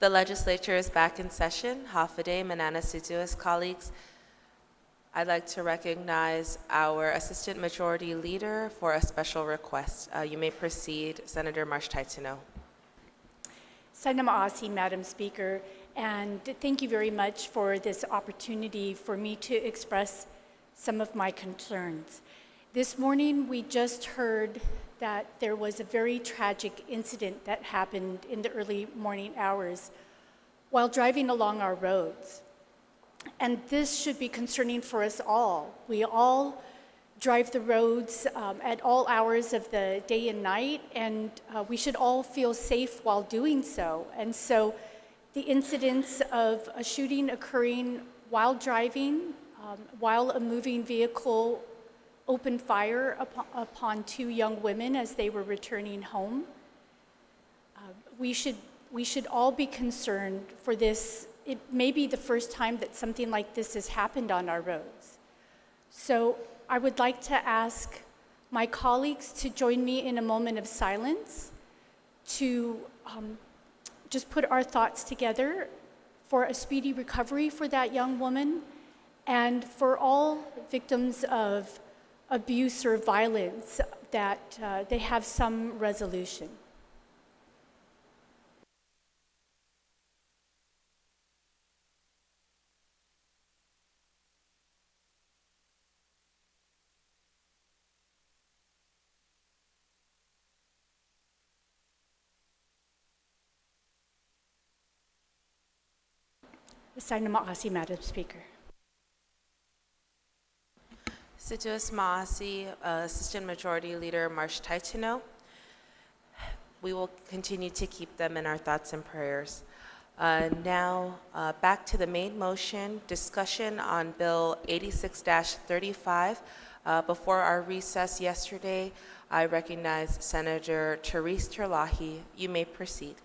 The legislature is back in session. Hafaday, Manana Situas, colleagues. I'd like to recognize our Assistant Majority Leader for a special request. You may proceed, Senator Marsh Taitano. Senator Maasi, Madam Speaker, and thank you very much for this opportunity for me to express some of my concerns. This morning, we just heard that there was a very tragic incident that happened in the early morning hours while driving along our roads. And this should be concerning for us all. We all drive the roads at all hours of the day and night, and we should all feel safe while doing so. And so the incidents of a shooting occurring while driving, while a moving vehicle opened fire upon two young women as they were returning home, we should all be concerned for this. It may be the first time that something like this has happened on our roads. So I would like to ask my colleagues to join me in a moment of silence to just put our thoughts together for a speedy recovery for that young woman and for all victims of abuse or violence that they have some resolution. Senator Maasi, Madam Speaker. Situas Maasi, Assistant Majority Leader Marsh Taitano. We will continue to keep them in our thoughts and prayers. Now, back to the main motion, discussion on Bill 86-35. Before our recess yesterday, I recognize Senator Therese Terlahi. You may proceed.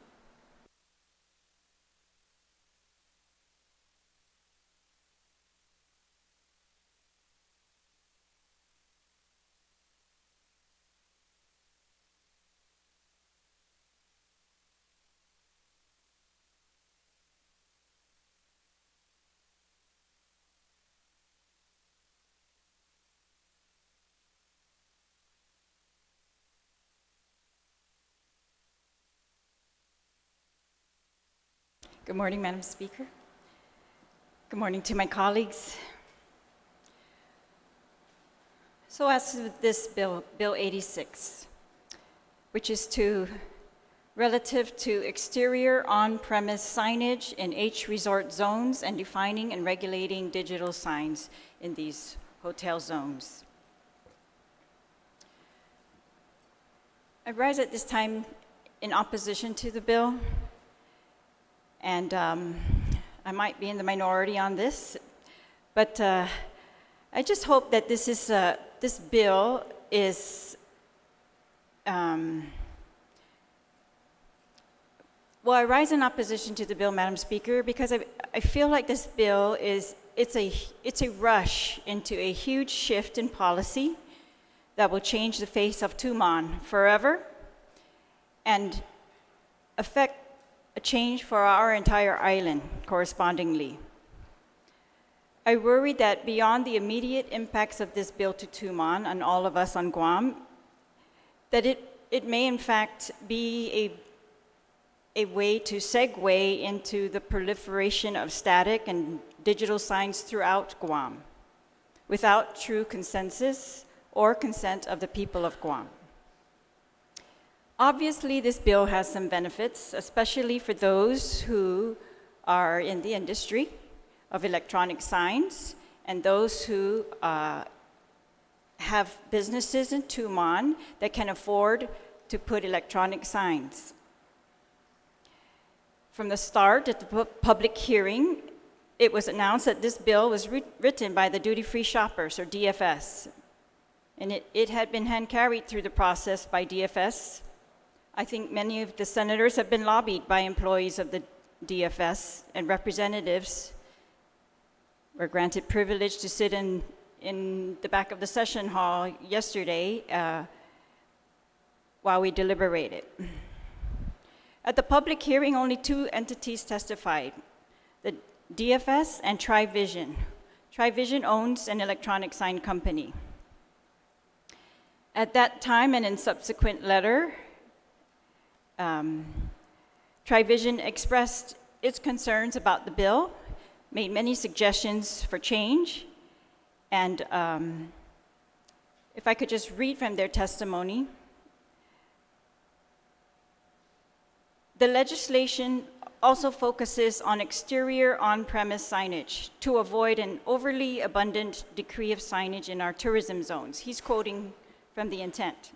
Good morning, Madam Speaker. Good morning to my colleagues. So as to this bill, Bill 86, which is relative to exterior on-premise signage in H resort zones and defining and regulating digital signs in these hotel zones. I rise at this time in opposition to the bill. And I might be in the minority on this, but I just hope that this bill is, well, I rise in opposition to the bill, Madam Speaker, because I feel like this bill it's a rush into a huge shift in policy that will change the face of Tumon forever and affect a change for our entire island correspondingly. I worry that beyond the immediate impacts of this bill to Tumon and all of us on Guam, that it may in fact be a way to segue into the proliferation of static and digital signs throughout Guam without true consensus or consent of the people of Guam. Obviously, this bill has some benefits, especially for those who are in the industry of electronic signs and those who have businesses in Tumon that can afford to put electronic signs. From the start at the public hearing, it was announced that this bill was written by the Duty-Free Shoppers, or DFS, and it had been hand-carried through the process by DFS. I think many of the senators have been lobbied by employees of the DFS, and representatives were granted privilege to sit in the back of the session hall yesterday while we deliberated. At the public hearing, only two entities testified, the DFS and TriVision. TriVision owns an electronic sign company. At that time and in subsequent letter, TriVision expressed its concerns about the bill, made many suggestions for change, and if I could just read from their testimony. The legislation also focuses on exterior on-premise signage to avoid an overly abundant decree of signage in our tourism zones. He's quoting from the intent.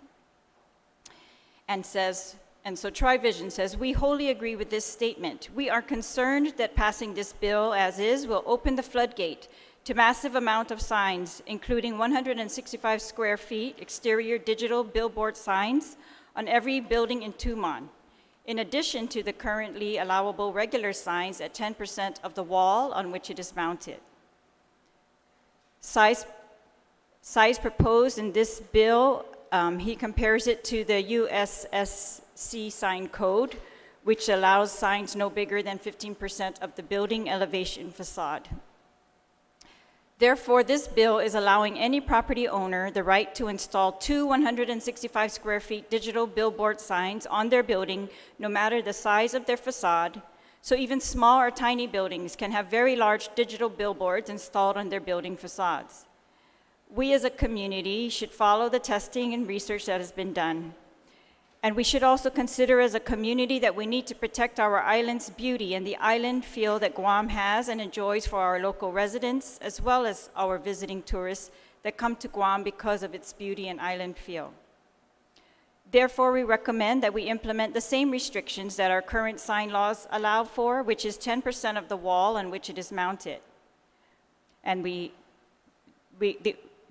And so TriVision says, "We wholly agree with this statement. We are concerned that passing this bill as is will open the floodgate to massive amount of signs, including 165 square feet exterior digital billboard signs on every building in Tumon, in addition to the currently allowable regular signs at 10% of the wall on which it is mounted. Size proposed in this bill, he compares it to the USSC sign code, which allows signs no bigger than 15% of the building elevation facade. Therefore, this bill is allowing any property owner the right to install two 165 square feet digital billboard signs on their building, no matter the size of their facade. So even small or tiny buildings can have very large digital billboards installed on their building facades. We as a community should follow the testing and research that has been done. And we should also consider as a community that we need to protect our island's beauty and the island feel that Guam has and enjoys for our local residents, as well as our visiting tourists that come to Guam because of its beauty and island feel. Therefore, we recommend that we implement the same restrictions that our current sign laws allow for, which is 10% of the wall on which it is mounted. And we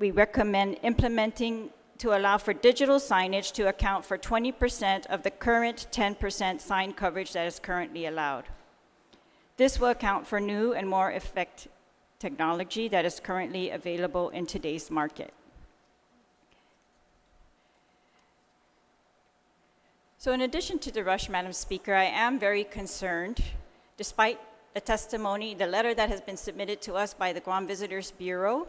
recommend implementing to allow for digital signage to account for 20% of the current 10% sign coverage that is currently allowed. This will account for new and more effective technology that is currently available in today's market. So in addition to the rush, Madam Speaker, I am very concerned, despite the testimony, the letter that has been submitted to us by the Guam Visitors Bureau,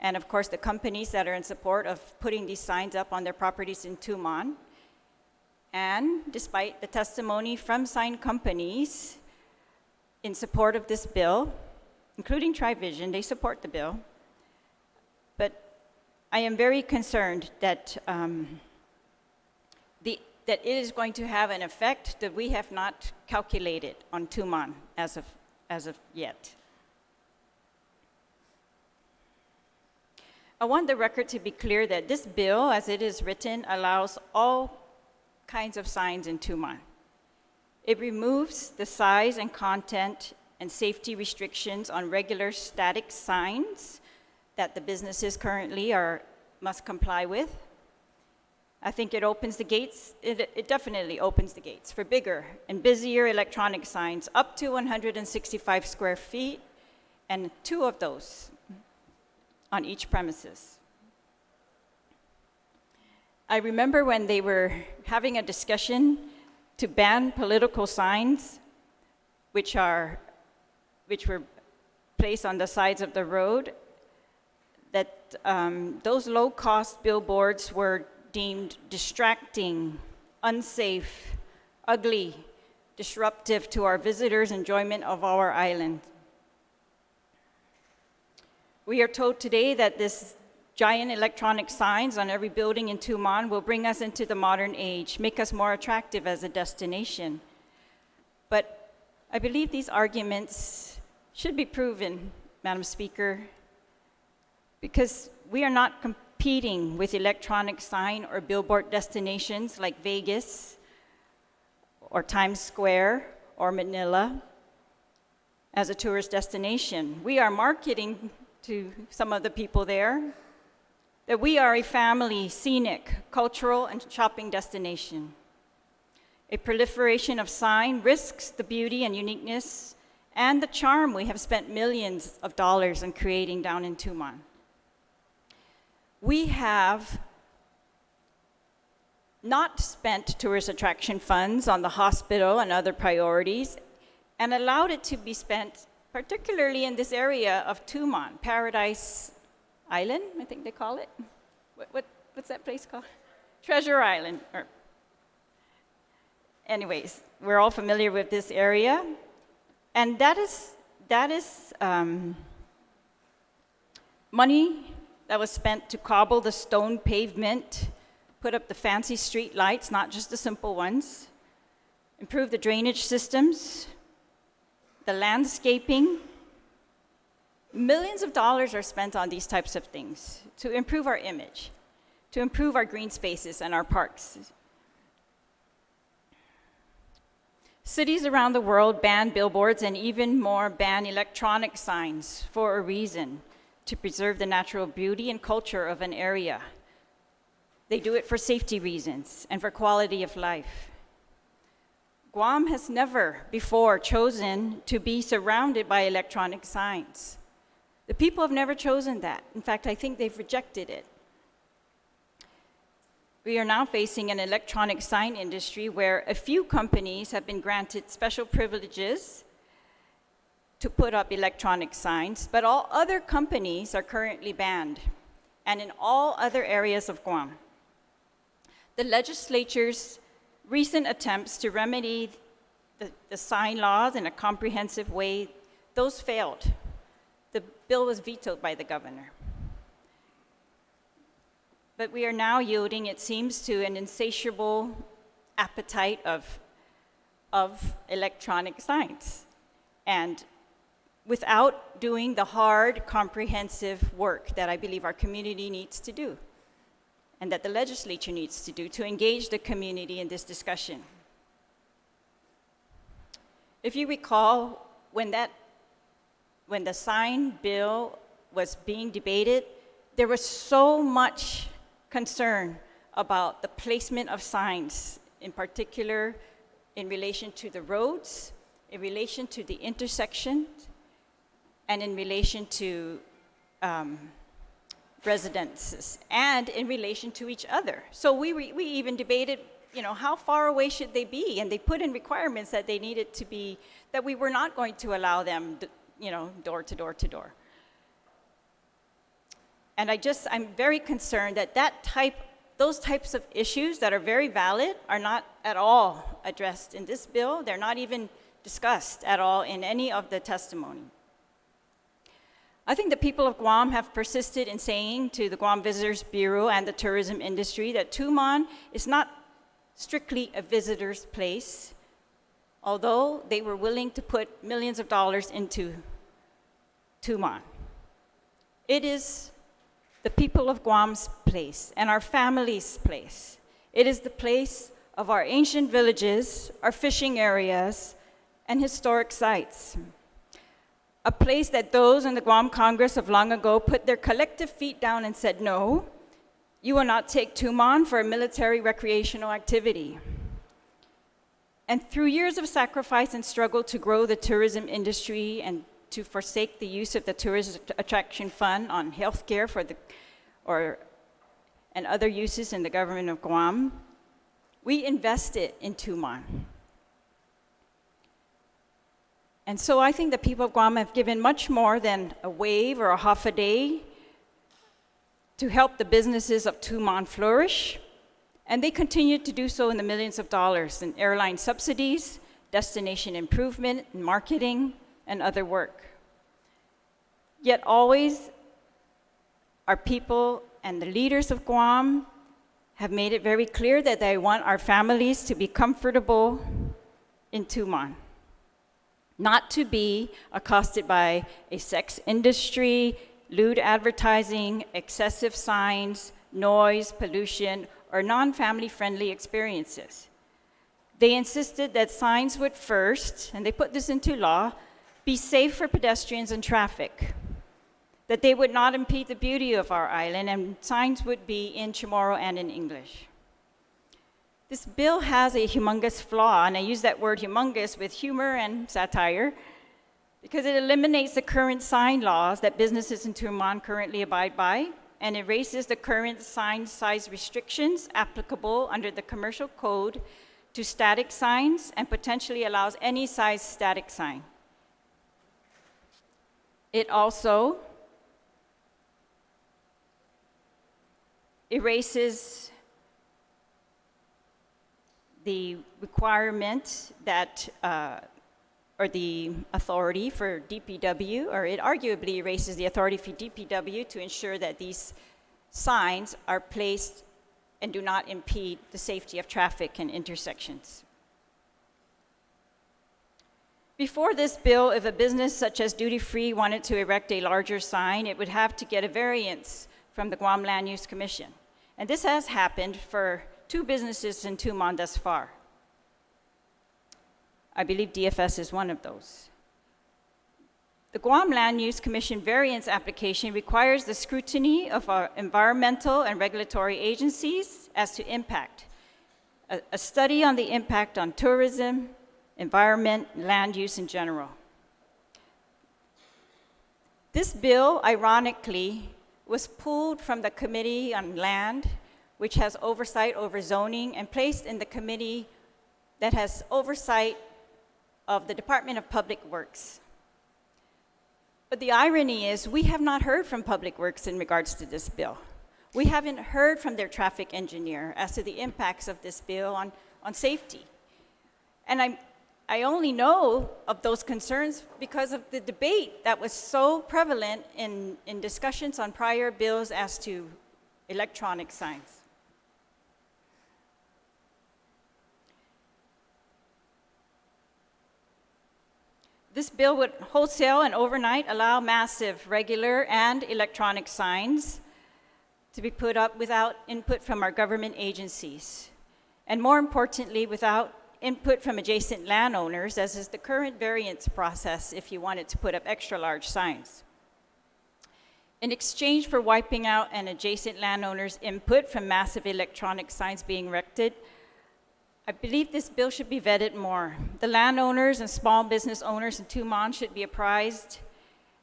and of course the companies that are in support of putting these signs up on their properties in Tumon. And despite the testimony from sign companies in support of this bill, including TriVision, they support the bill. But I am very concerned that, that it is going to have an effect that we have not calculated on Tumon as of yet. I want the record to be clear that this bill, as it is written, allows all kinds of signs in Tumon. It removes the size and content and safety restrictions on regular static signs that the businesses currently must comply with. I think it opens the gates, it definitely opens the gates for bigger and busier electronic signs up to 165 square feet, and 2 of those on each premises. I remember when they were having a discussion to ban political signs, which were placed on the sides of the road, that those low-cost billboards were deemed distracting, unsafe, ugly, disruptive to our visitors' enjoyment of our island. We are told today that this giant electronic signs on every building in Tumon will bring us into the modern age, make us more attractive as a destination. But I believe these arguments should be proven, Madam Speaker, because we are not competing with electronic sign or billboard destinations like Vegas or Times Square or Manila as a tourist destination. We are marketing to some of the people there that we are a family, scenic, cultural, and shopping destination. A proliferation of sign risks the beauty and uniqueness and the charm we have spent millions of dollars on creating down in Tumon. We have not spent tourist attraction funds on the hospital and other priorities, and allowed it to be spent particularly in this area of Tumon, Paradise Island, I think they call it. What's that place called? Treasure Island. Anyways, we're all familiar with this area, and that is money that was spent to cobble the stone pavement, put up the fancy street lights, not just the simple ones, improve the drainage systems, the landscaping. Millions of dollars are spent on these types of things to improve our image, to improve our green spaces and our parks. Cities around the world ban billboards and even more ban electronic signs for a reason, to preserve the natural beauty and culture of an area. They do it for safety reasons and for quality of life. Guam has never before chosen to be surrounded by electronic signs. The people have never chosen that. In fact, I think they've rejected it. We are now facing an electronic sign industry where a few companies have been granted special privileges to put up electronic signs, but all other companies are currently banned, and in all other areas of Guam. The legislature's recent attempts to remedy the sign laws in a comprehensive way, those failed. The bill was vetoed by the governor. But we are now yielding, it seems, to an insatiable appetite of electronic signs, and without doing the hard, comprehensive work that I believe our community needs to do, and that the legislature needs to do to engage the community in this discussion. If you recall, when the sign bill was being debated, there was so much concern about the placement of signs, in particular in relation to the roads, in relation to the intersections, and in relation to residences, and in relation to each other. So we even debated, how far away should they be? And they put in requirements that they needed to be, that we were not going to allow them, door to door to door. And I'm very concerned that those types of issues that are very valid are not at all addressed in this bill. They're not even discussed at all in any of the testimony. I think the people of Guam have persisted in saying to the Guam Visitors Bureau and the tourism industry that Tumon is not strictly a visitor's place, although they were willing to put millions of dollars into Tumon. It is the people of Guam's place and our family's place. It is the place of our ancient villages, our fishing areas, and historic sites. A place that those in the Guam Congress of long ago put their collective feet down and said, no, you will not take Tumon for a military recreational activity. And through years of sacrifice and struggle to grow the tourism industry and to forsake the use of the Tourist Attraction Fund on healthcare and other uses in the government of Guam, we invested in Tumon. And so I think the people of Guam have given much more than a wave or a half a day to help the businesses of Tumon flourish. And they continue to do so in the millions of dollars in airline subsidies, destination improvement, marketing, and other work. Yet always, our people and the leaders of Guam have made it very clear that they want our families to be comfortable in Tumon, not to be accosted by a sex industry, lewd advertising, excessive signs, noise, pollution, or non-family friendly experiences. They insisted that signs would first, and they put this into law, be safe for pedestrians and traffic, that they would not impede the beauty of our island, and signs would be in Chamorro and in English. This bill has a humongous flaw, and I use that word humongous with humor and satire, because it eliminates the current sign laws that businesses in Tumon currently abide by, and erases the current sign size restrictions applicable under the commercial code to static signs and potentially allows any size static sign. It also erases the requirement that, or the authority for DPW, or it arguably erases the authority for DPW to ensure that these signs are placed and do not impede the safety of traffic and intersections. Before this bill, if a business such as Duty Free wanted to erect a larger sign, it would have to get a variance from the Guam Land Use Commission. And this has happened for 2 businesses in Tumon thus far. I believe DFS is one of those. The Guam Land Use Commission variance application requires the scrutiny of our environmental and regulatory agencies as to impact. A study on the impact on tourism, environment, land use in general. This bill, ironically, was pulled from the Committee on Land, which has oversight over zoning, and placed in the committee that has oversight of the Department of Public Works. But the irony is we have not heard from Public Works in regards to this bill. We haven't heard from their traffic engineer as to the impacts of this bill on safety. And I only know of those concerns because of the debate that was so prevalent in discussions on prior bills as to electronic signs. This bill would wholesale and overnight allow massive regular and electronic signs to be put up without input from our government agencies, and more importantly, without input from adjacent landowners, as is the current variance process if you wanted to put up extra large signs. In exchange for wiping out an adjacent landowner's input from massive electronic signs being erected, I believe this bill should be vetted more. The landowners and small business owners in Tumon should be apprised.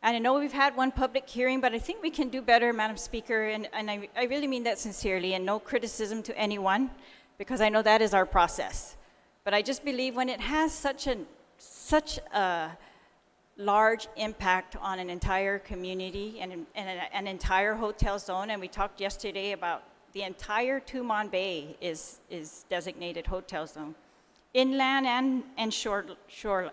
And I know we've had one public hearing, but I think we can do better, Madam Speaker, and I really mean that sincerely, and no criticism to anyone, because I know that is our process. But I just believe when it has such a large impact on an entire community and an entire hotel zone, and we talked yesterday about the entire Tumon Bay is designated hotel zone, inland and shoreline.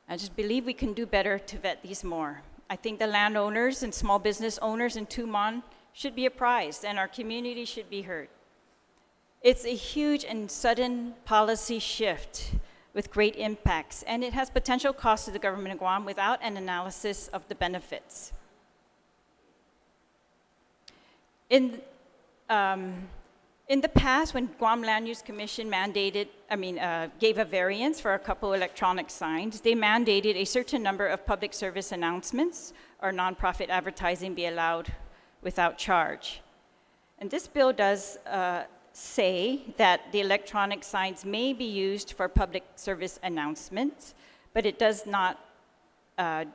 I just believe we can do better to vet these more. I think the landowners and small business owners in Tumon should be apprised, and our community should be heard. It's a huge and sudden policy shift with great impacts, and it has potential costs to the government of Guam without an analysis of the benefits. In the past, when Guam Land Use Commission gave a variance for a couple electronic signs, they mandated a certain number of public service announcements or nonprofit advertising be allowed without charge. And this bill does say that the electronic signs may be used for public service announcements, but it does not, and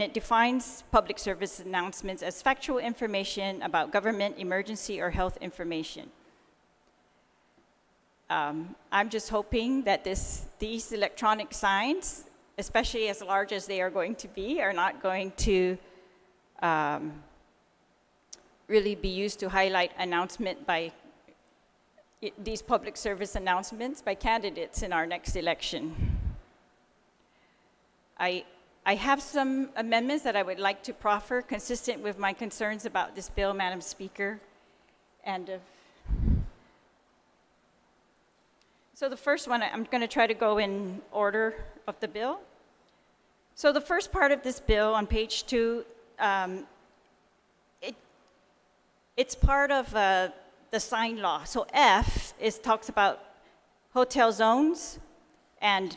it defines public service announcements as factual information about government, emergency, or health information. I'm just hoping that these electronic signs, especially as large as they are going to be, are not going to really be used to highlight these public service announcements by candidates in our next election. I have some amendments that I would like to proffer consistent with my concerns about this bill, Madam Speaker. So the first one, I'm going to try to go in order of the bill. So the first part of this bill on page 2, it's part of the sign law. So F talks about hotel zones, and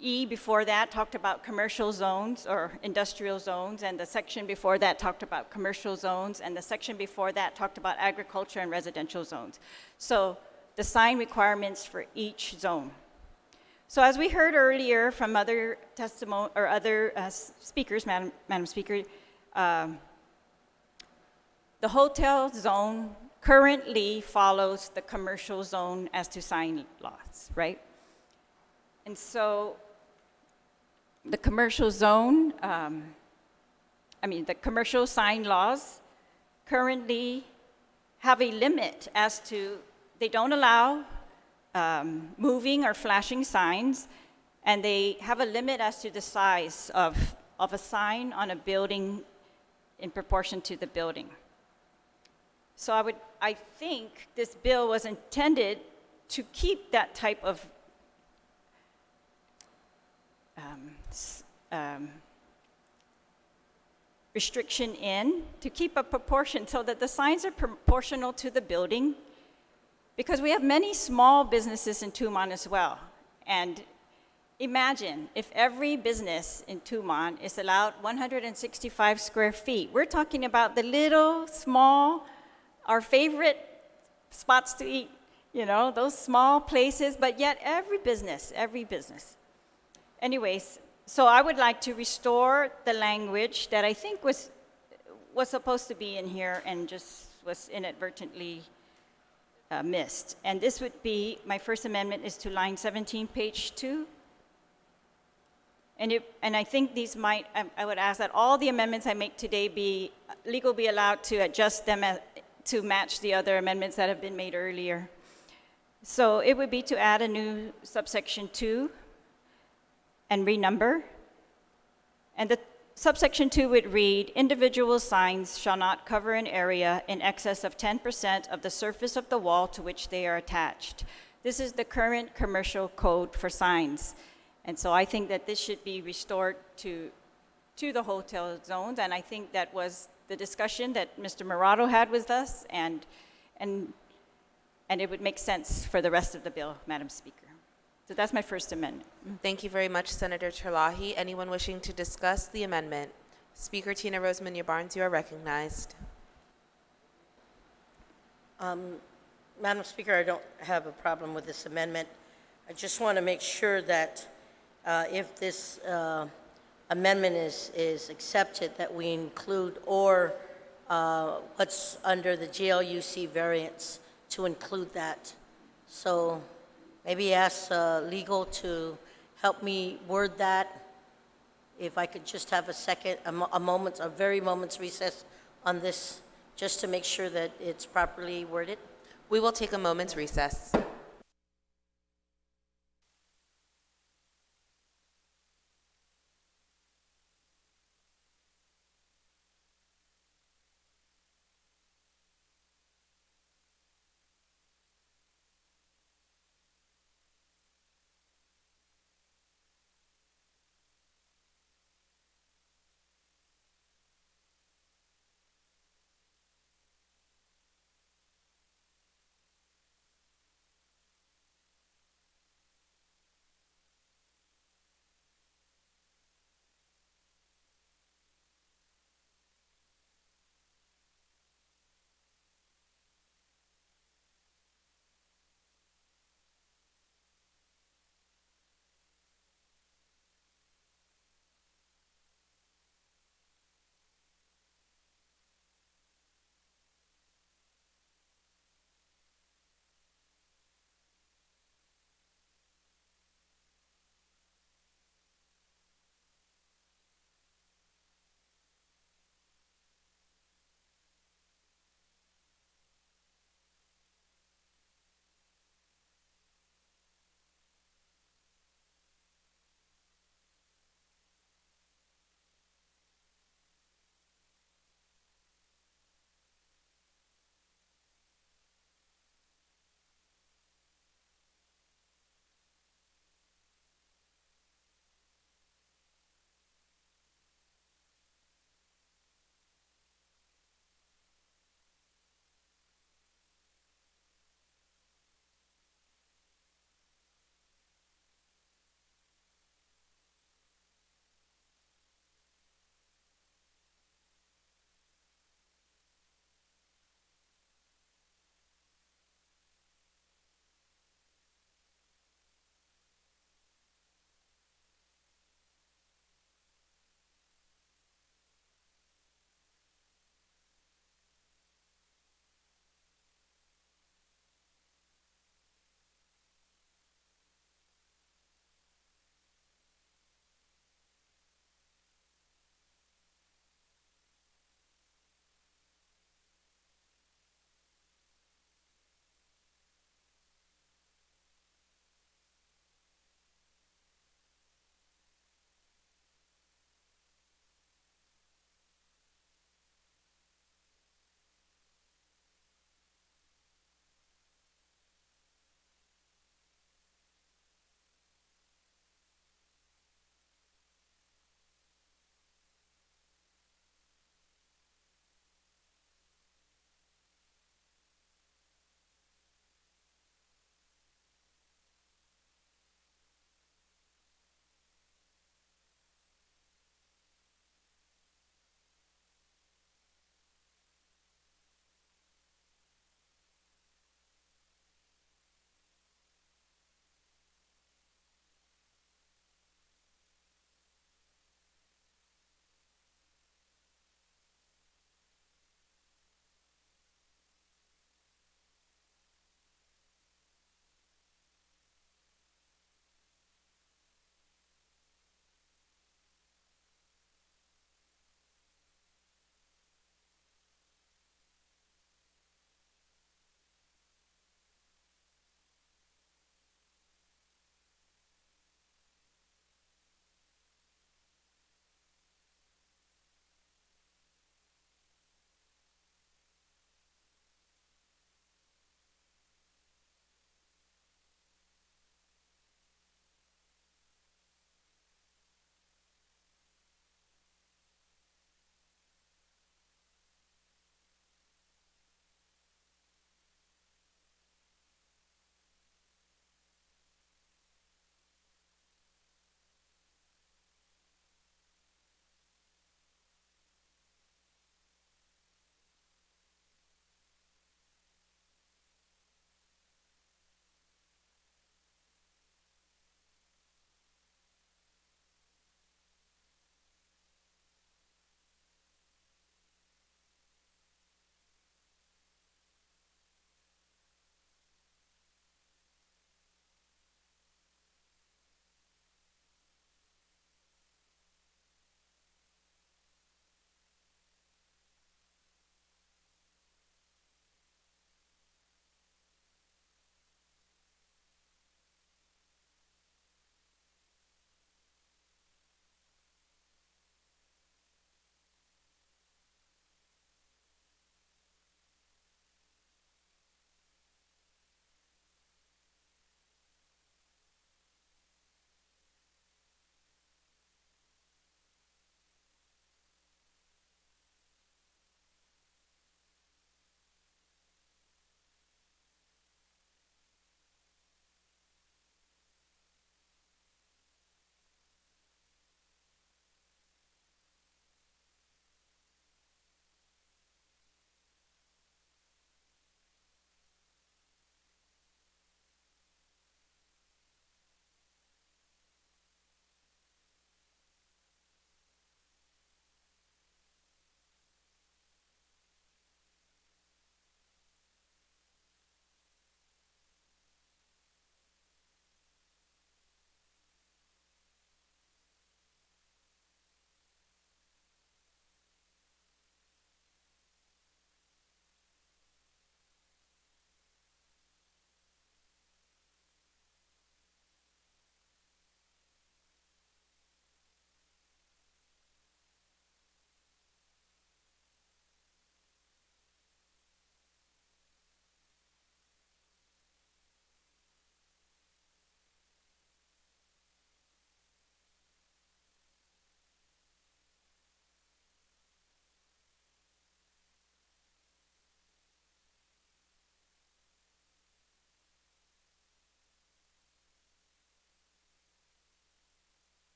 E before that talked about commercial zones or industrial zones, and the section before that talked about commercial zones, and the section before that talked about agriculture and residential zones. So the sign requirements for each zone. So So as we heard earlier from other testimony or other speakers, Madam Speaker, the hotel zone currently follows the commercial zone as to sign laws, right? And so the commercial zone, the commercial sign laws currently have a limit as to, they don't allow moving or flashing signs, and they have a limit as to the size of a sign on a building in proportion to the building. So I think this bill was intended to keep that type of restriction in, to keep a proportion so that the signs are proportional to the building, because we have many small businesses in Tumon as well. And imagine if every business in Tumon is allowed 165 square feet. We're talking about the little, small, our favorite spots to eat, those small places, but yet every business. Anyways, so I would like to restore the language that I think was supposed to be in here and just was inadvertently missed. And this would be, my first amendment is to line 17, page 2. And I think these I would ask that all the amendments I make today be allowed to adjust them to match the other amendments that have been made earlier. So it would be to add a new subsection 2 and renumber. And the subsection 2 would read, individual signs shall not cover an area in excess of 10% of the surface of the wall to which they are attached. This is the current commercial code for signs. And so I think that this should be restored to the hotel zones, and I think that was the discussion that Mr. Morado had with us, and it would make sense for the rest of the bill, Madam Speaker. So that's my first amendment. Thank you very much, Senator Terlahi. Anyone wishing to discuss the amendment? Speaker Tina Rose Munya-Barnes, you are recognized. Madam Speaker, I don't have a problem with this amendment. I just want to make sure that if this amendment is accepted, that we include or what's under the GLUC variance to include that. So maybe ask legal to help me word that. If I could just have a very moment's recess on this, just to make sure that it's properly worded. We will take a moment's recess.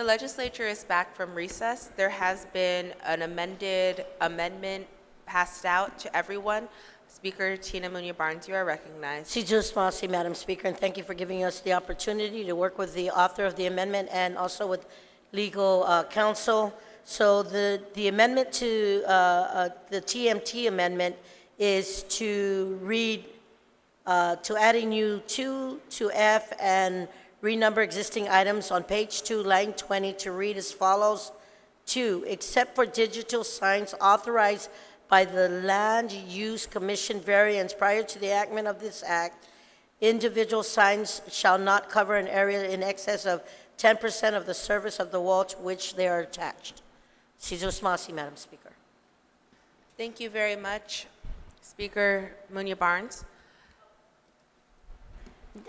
legislature is back from recess. There has been an amendment passed out to everyone. Speaker Tina Munoz-Barnes, you are recognized. Sijus Masi, Madam Speaker, and thank you for giving us the opportunity to work with the author of the amendment and also with legal counsel. So the amendment to the TMT amendment is to read, to add a new 2 to F and renumber existing items on page 2, line 20, to read as follows. 2, except for digital signs authorized by the Land Use Commission variance prior to the enactment of this act, individual signs shall not cover an area in excess of 10% of the surface of the wall to which they are attached. Sijus Masi, Madam Speaker. Thank you very much, Speaker Munoz-Barnes.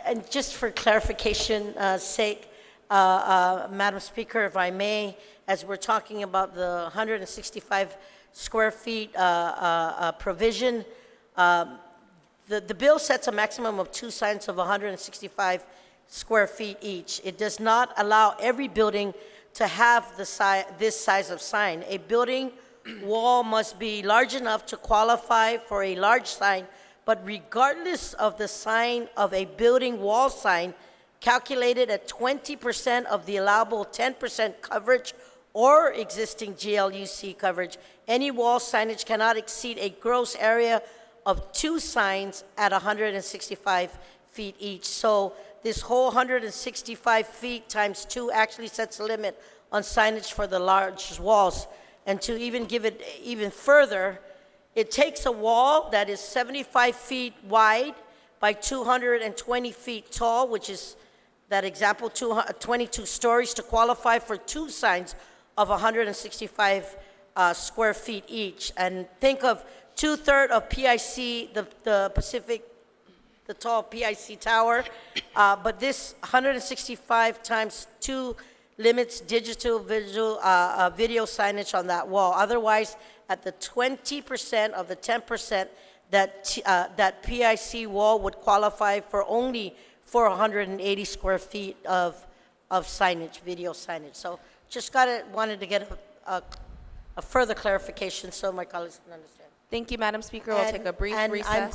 And just for clarification sake, Madam Speaker, if I may, as we're talking about the 165 square feet provision, the bill sets a maximum of 2 signs of 165 square feet each. It does not allow every building to have this size of sign. A building wall must be large enough to qualify for a large sign, but regardless of the sign of a building wall sign, calculated at 20% of the allowable 10% coverage or existing GLUC coverage, any wall signage cannot exceed a gross area of 2 signs at 165 feet each. So this whole 165 feet times 2 actually sets a limit on signage for the large walls. And to even give it even further, it takes a wall that is 75 feet wide by 220 feet tall, which is that example, 22 stories, to qualify for 2 signs of 165 square feet each. And think of 2/3 of PIC, the Pacific, the tall PIC tower, but this 165 times 2 limits digital visual video signage on that wall. Otherwise, at the 20% of the 10%, that PIC wall would qualify for only 480 square feet of signage, video signage. So just wanted to get a further clarification so my colleagues can understand. Thank you, Madam Speaker. We'll take a brief recess. I'm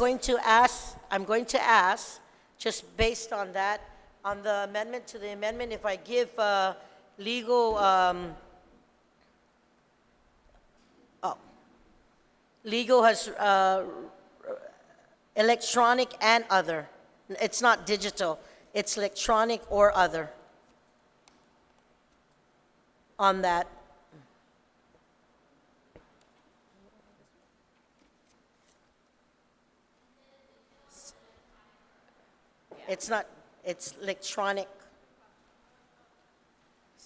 going to ask, just based on that, on the amendment to the amendment, if I give legal, legal has electronic and other. It's not digital, it's electronic or other on that. It's not, it's electronic,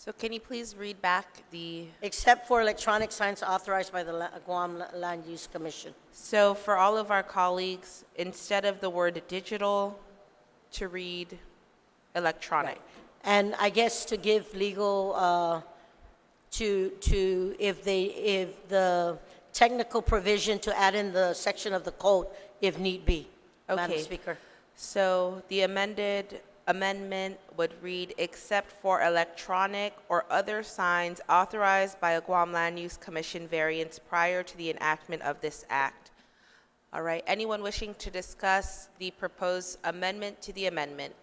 So can you please read back the, except for electronic signs authorized by the Guam Land Use Commission. so for all of our colleagues, instead of the word digital, to read electronic. And I guess to give legal, if the technical provision to add in the section of the code if need be, Madam Okay. Speaker. So the amendment would read, except for electronic or other signs authorized by a Guam Land Use Commission variance prior to the enactment of this act. All right, anyone wishing to discuss the proposed amendment to the amendment?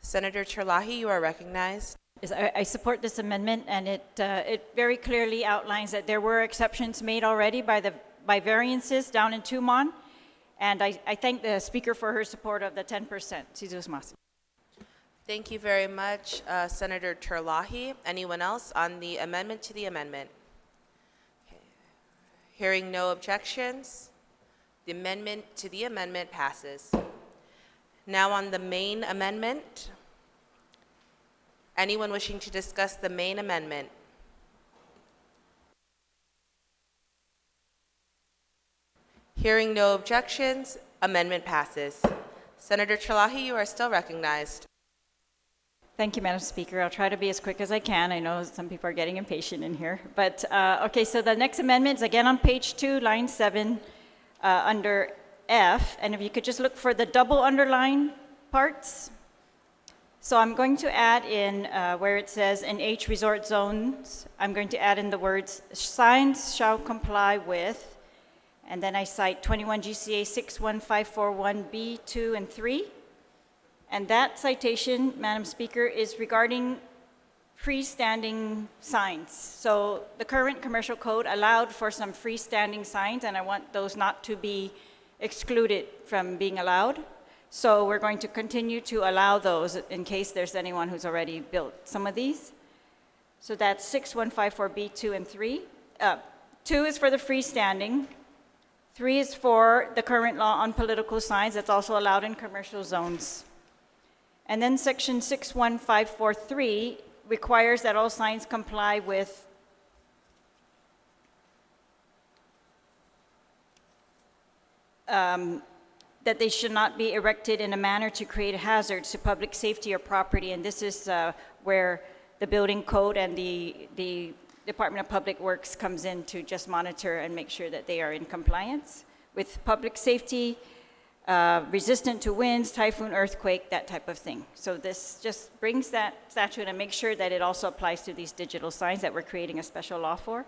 Senator Terlahi, you are recognized. Yes, I support this amendment, and it very clearly outlines that there were exceptions made already by variances down in Tumon, and I thank the speaker for her support of the 10%. Sijus Masi. Thank you very much, Senator Terlahi. Anyone else on the amendment to the amendment? Okay. Hearing no objections, the amendment to the amendment passes. Now on the main amendment. Anyone wishing to discuss the main amendment? Hearing no objections, amendment passes. Senator Terlahi, you are still recognized. Thank you, Madam Speaker. I'll try to be as quick as I can. I know some people are getting impatient in here. But, okay, so the next amendment is again on page 2, line 7, under F. And if you could just look for the double underline parts. So I'm going to add in where it says in H resort zones, I'm going to add in the words signs shall comply with, and then I cite 21 GCA 61541B 2 and 3. And that citation, Madam Speaker, is regarding freestanding signs. So the current commercial code allowed for some freestanding signs, and I want those not to be excluded from being allowed. So we're going to continue to allow those in case there's anyone who's already built some of these. So that's 6154B 2 and 3. 2 is for the freestanding. 3 is for the current law on political signs that's also allowed in commercial zones. And then section 61543 requires that all signs comply with that they should not be erected in a manner to create hazards to public safety or property. And this is where the building code and the Department of Public Works comes in to just monitor and make sure that they are in compliance with public safety, resistant to winds, typhoon, earthquake, that type of thing. So this just brings that statute and makes sure that it also applies to these digital signs that we're creating a special law for.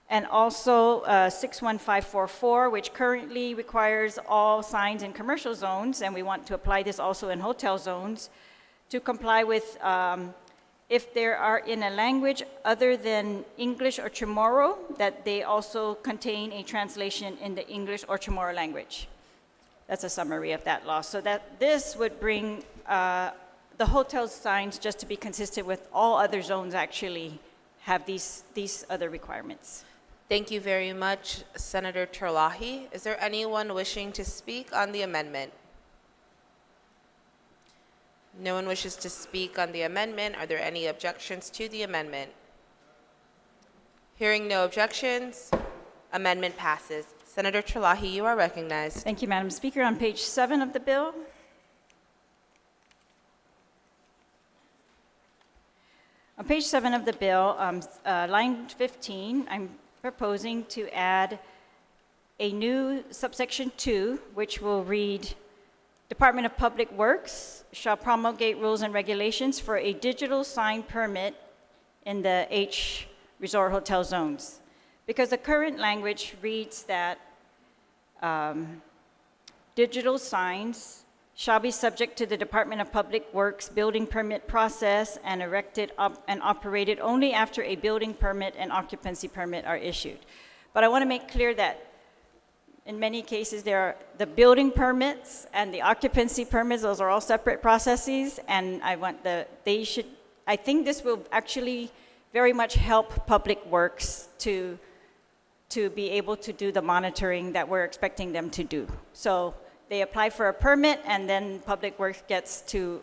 And also 61544, which currently requires all signs in commercial zones, and we want to apply this also in hotel zones, to comply with if there are in a language other than English or Chamorro, that they also contain a translation in the English or Chamorro language. That's a summary of that law. So that this would bring the hotel signs just to be consistent with all other zones actually have these other requirements. Thank you very much, Senator Terlahi. Is there anyone wishing to speak on the amendment? No one wishes to speak on the amendment. Are there any objections to the amendment? Hearing no objections, amendment passes. Senator Terlahi, you are recognized. Thank you, Madam Speaker. On page 7 of the bill, line 15, I'm proposing to add a new subsection 2, which will read, Department of Public Works shall promulgate rules and regulations for a digital sign permit in the H resort hotel zones. Because the current language reads that digital signs shall be subject to the Department of Public Works building permit process and erected and operated only after a building permit and occupancy permit are issued. But I want to make clear that in many cases there are the building permits and the occupancy permits, those are all separate processes, and I think this will actually very much help Public Works to be able to do the monitoring that we're expecting them to do. So they apply for a permit, and then Public Works gets to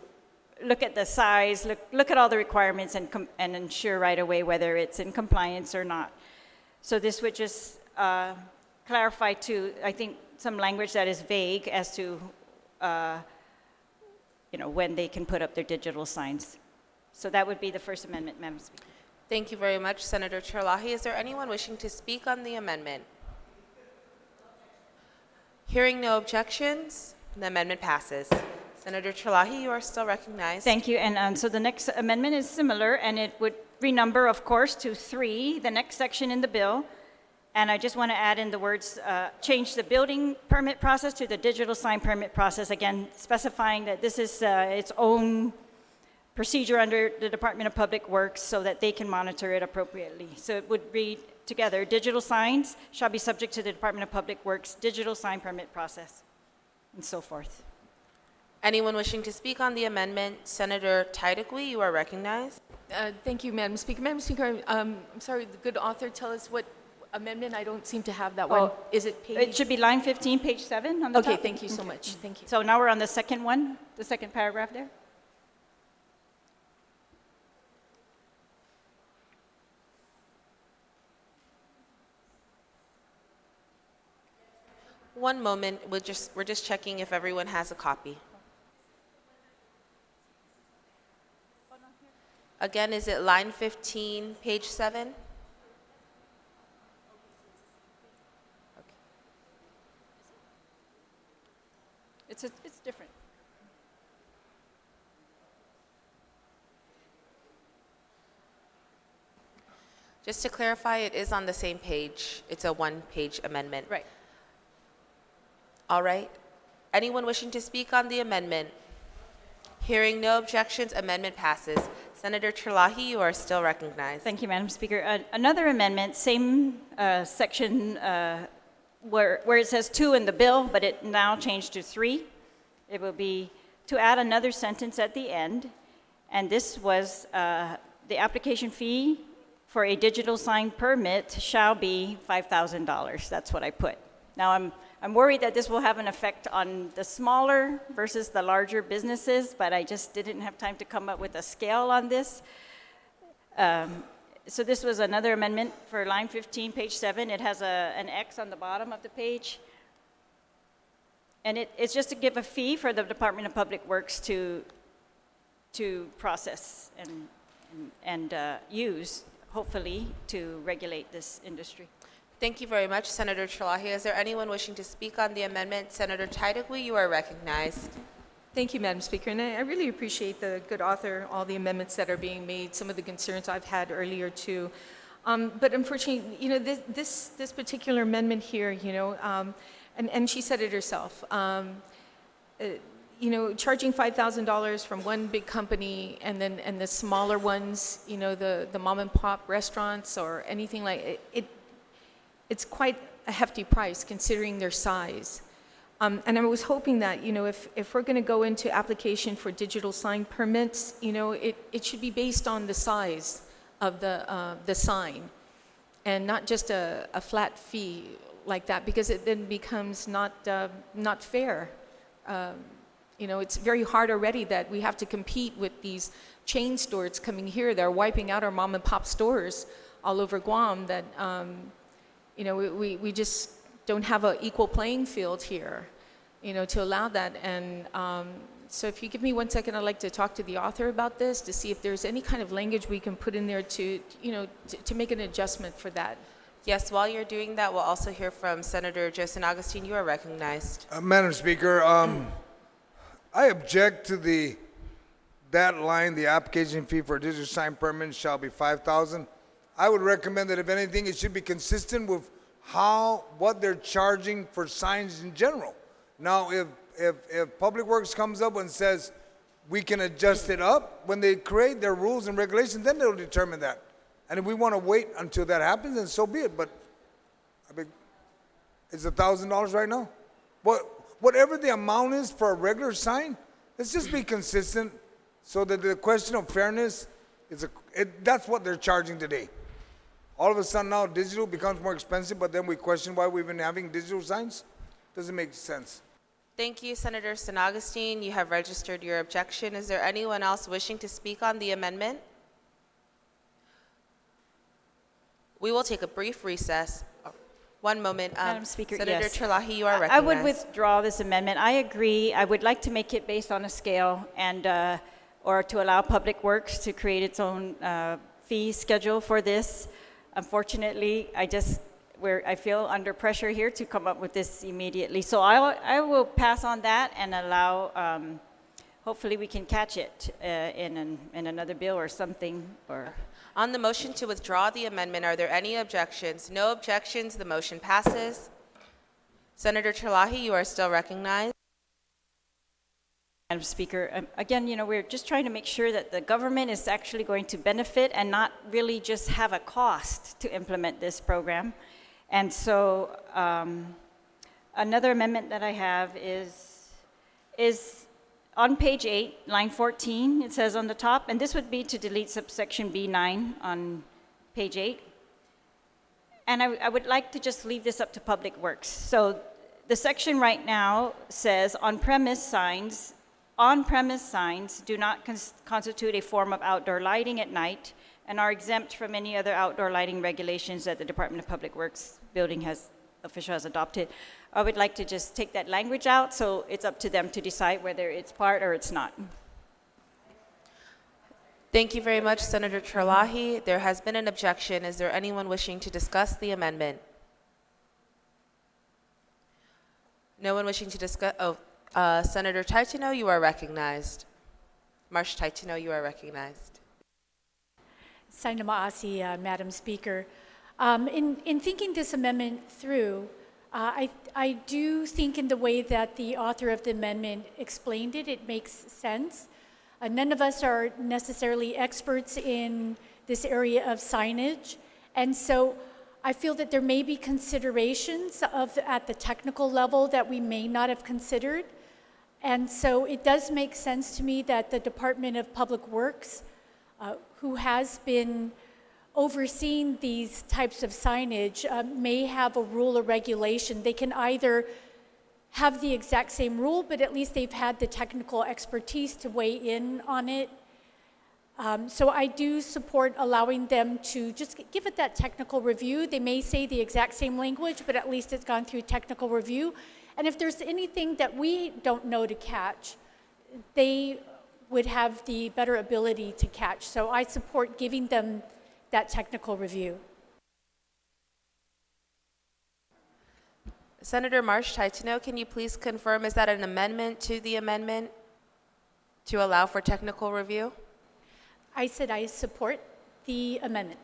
look at the size, look at all the requirements, and ensure right away whether it's in compliance or not. So this would just clarify too, I think, some language that is vague as to when they can put up their digital signs. So that would be the First Amendment, Madam Speaker. Thank you very much, Senator Terlahi. Is there anyone wishing to speak on the amendment? Hearing no objections, the amendment passes. Senator Terlahi, you are still recognized. Thank you. And so the next amendment is similar, and it would renumber, of course, to 3, the next section in the bill. And I just want to add in the words, change the building permit process to the digital sign permit process, again, specifying that this is its own procedure under the Department of Public Works so that they can monitor it appropriately. So it would read together, digital signs shall be subject to the Department of Public Works digital sign permit process, and so forth. Anyone wishing to speak on the amendment? Senator Taitakwi, you are recognized. Thank you, Madam Speaker. Madam Speaker, I'm sorry, the good author, tell us what amendment. I don't seem to have that one. Is it page? It should be line 15, page 7 on the Okay, top. thank you so much. Thank you. So now we're on the second one, the second paragraph there. One moment, we're just checking if everyone has a copy. Again, is it line 15, page 7? Okay. It's different. Just to clarify, it is on the same page. It's a one-page amendment. Right. All right. Anyone wishing to speak on the amendment? Hearing no objections, amendment passes. Senator Terlahi, you are still recognized. Thank you, Madam Speaker. Another amendment, same section where it says 2 in the bill, but it now changed to 3. It will be to add another sentence at the end, and this was the application fee for a digital sign permit shall be $5,000. That's what I put. Now, I'm worried that this will have an effect on the smaller versus the larger businesses, but I just didn't have time to come up with a scale on this. So this was another amendment for line 15, page 7. It has an X on the bottom of the page. And it's just to give a fee for the Department of Public Works to process and use, hopefully, to regulate this industry. Thank you very much, Senator Terlahi. Is there anyone wishing to speak on the amendment? Senator Titagui, you are recognized. Thank you, Madam Speaker, and I really appreciate the good author, all the amendments that are being made, some of the concerns I've had earlier too. But unfortunately, you know, this particular amendment here, you know, and she said it herself, you know, charging $5,000 from one big company and the smaller ones, you know, the mom and pop restaurants or anything like it, it's quite a hefty price considering their size. And I was hoping that, you know, if we're going to go into application for digital sign permits, you know, it should be based on the size of the sign and not just a flat fee like that, because it then becomes not fair. You know, it's very hard already that we have to compete with these chain stores coming here. They're wiping out our mom and pop stores all over Guam that, you know, we just don't have an equal playing field here, you know, to allow that. And so if you give me 1 second, I'd like to talk to the author about this to see if there's any kind of language we can put in there to, you know, to make an adjustment for that. Yes, while you're doing that, we'll also hear from Senator Jason Augustine. You are recognized. Madam Speaker, I object to that line, the application fee for a digital sign permit shall be $5,000. I would recommend that if anything, it should be consistent with what they're charging for signs in general. Now, if Public Works comes up and says we can adjust it up, when they create their rules and regulations, then they'll determine that. And if we want to wait until that happens, then so be it. But I mean, it's $1,000 right now. Whatever the amount is for a regular sign, let's just be consistent so that the question of fairness that's what they're charging today. All of a sudden now digital becomes more expensive, but then we question why we've been having digital signs. Doesn't make sense. Thank you, Senator San Augustine. You have registered your objection. Is there anyone else wishing to speak on the amendment? We will take a brief recess. One moment. Madam Speaker, Senator yes. Terlahi, you are recognized. I would withdraw this amendment. I agree. I would like to make it based on a scale and or to allow Public Works to create its own fee schedule for this. Unfortunately, I feel under pressure here to come up with this immediately. So I will pass on that and allow, hopefully we can catch it in another bill or something. On the motion to withdraw the amendment, are there any objections? No objections, the motion passes. Senator Terlahi, you are still recognized. Madam Speaker, again, you know, we're just trying to make sure that the government is actually going to benefit and not really just have a cost to implement this program. And so another amendment that I have is on page 8, line 14, it says on the top, and this would be to delete subsection B9 on page 8. And I would like to just leave this up to Public Works. So the section right now says on-premise signs do not constitute a form of outdoor lighting at night and are exempt from any other outdoor lighting regulations that the Department of Public Works building official has adopted. I would like to just take that language out, so it's up to them to decide whether it's part or it's not. Thank you very much, Senator Terlahi. There has been an objection. Is there anyone wishing to discuss the amendment? No one wishing to discuss? Senator Taitino, you are recognized. Marsh Taitino, you are recognized. Saina Maasi, Madam Speaker. In thinking this amendment through, I do think in the way that the author of the amendment explained it, it makes sense. None of us are necessarily experts in this area of signage, and so I feel that there may be considerations at the technical level that we may not have considered. And so it does make sense to me that the Department of Public Works, who has been overseeing these types of signage, may have a rule or regulation. They can either have the exact same rule, but at least they've had the technical expertise to weigh in on it. So I do support allowing them to just give it that technical review. They may say the exact same language, but at least it's gone through technical review. And if there's anything that we don't know to catch, they would have the better ability to catch. So I support giving them that technical review. Senator Marsh Titano, can you please confirm, is that an amendment to the amendment to allow for technical review? I said I support the amendment.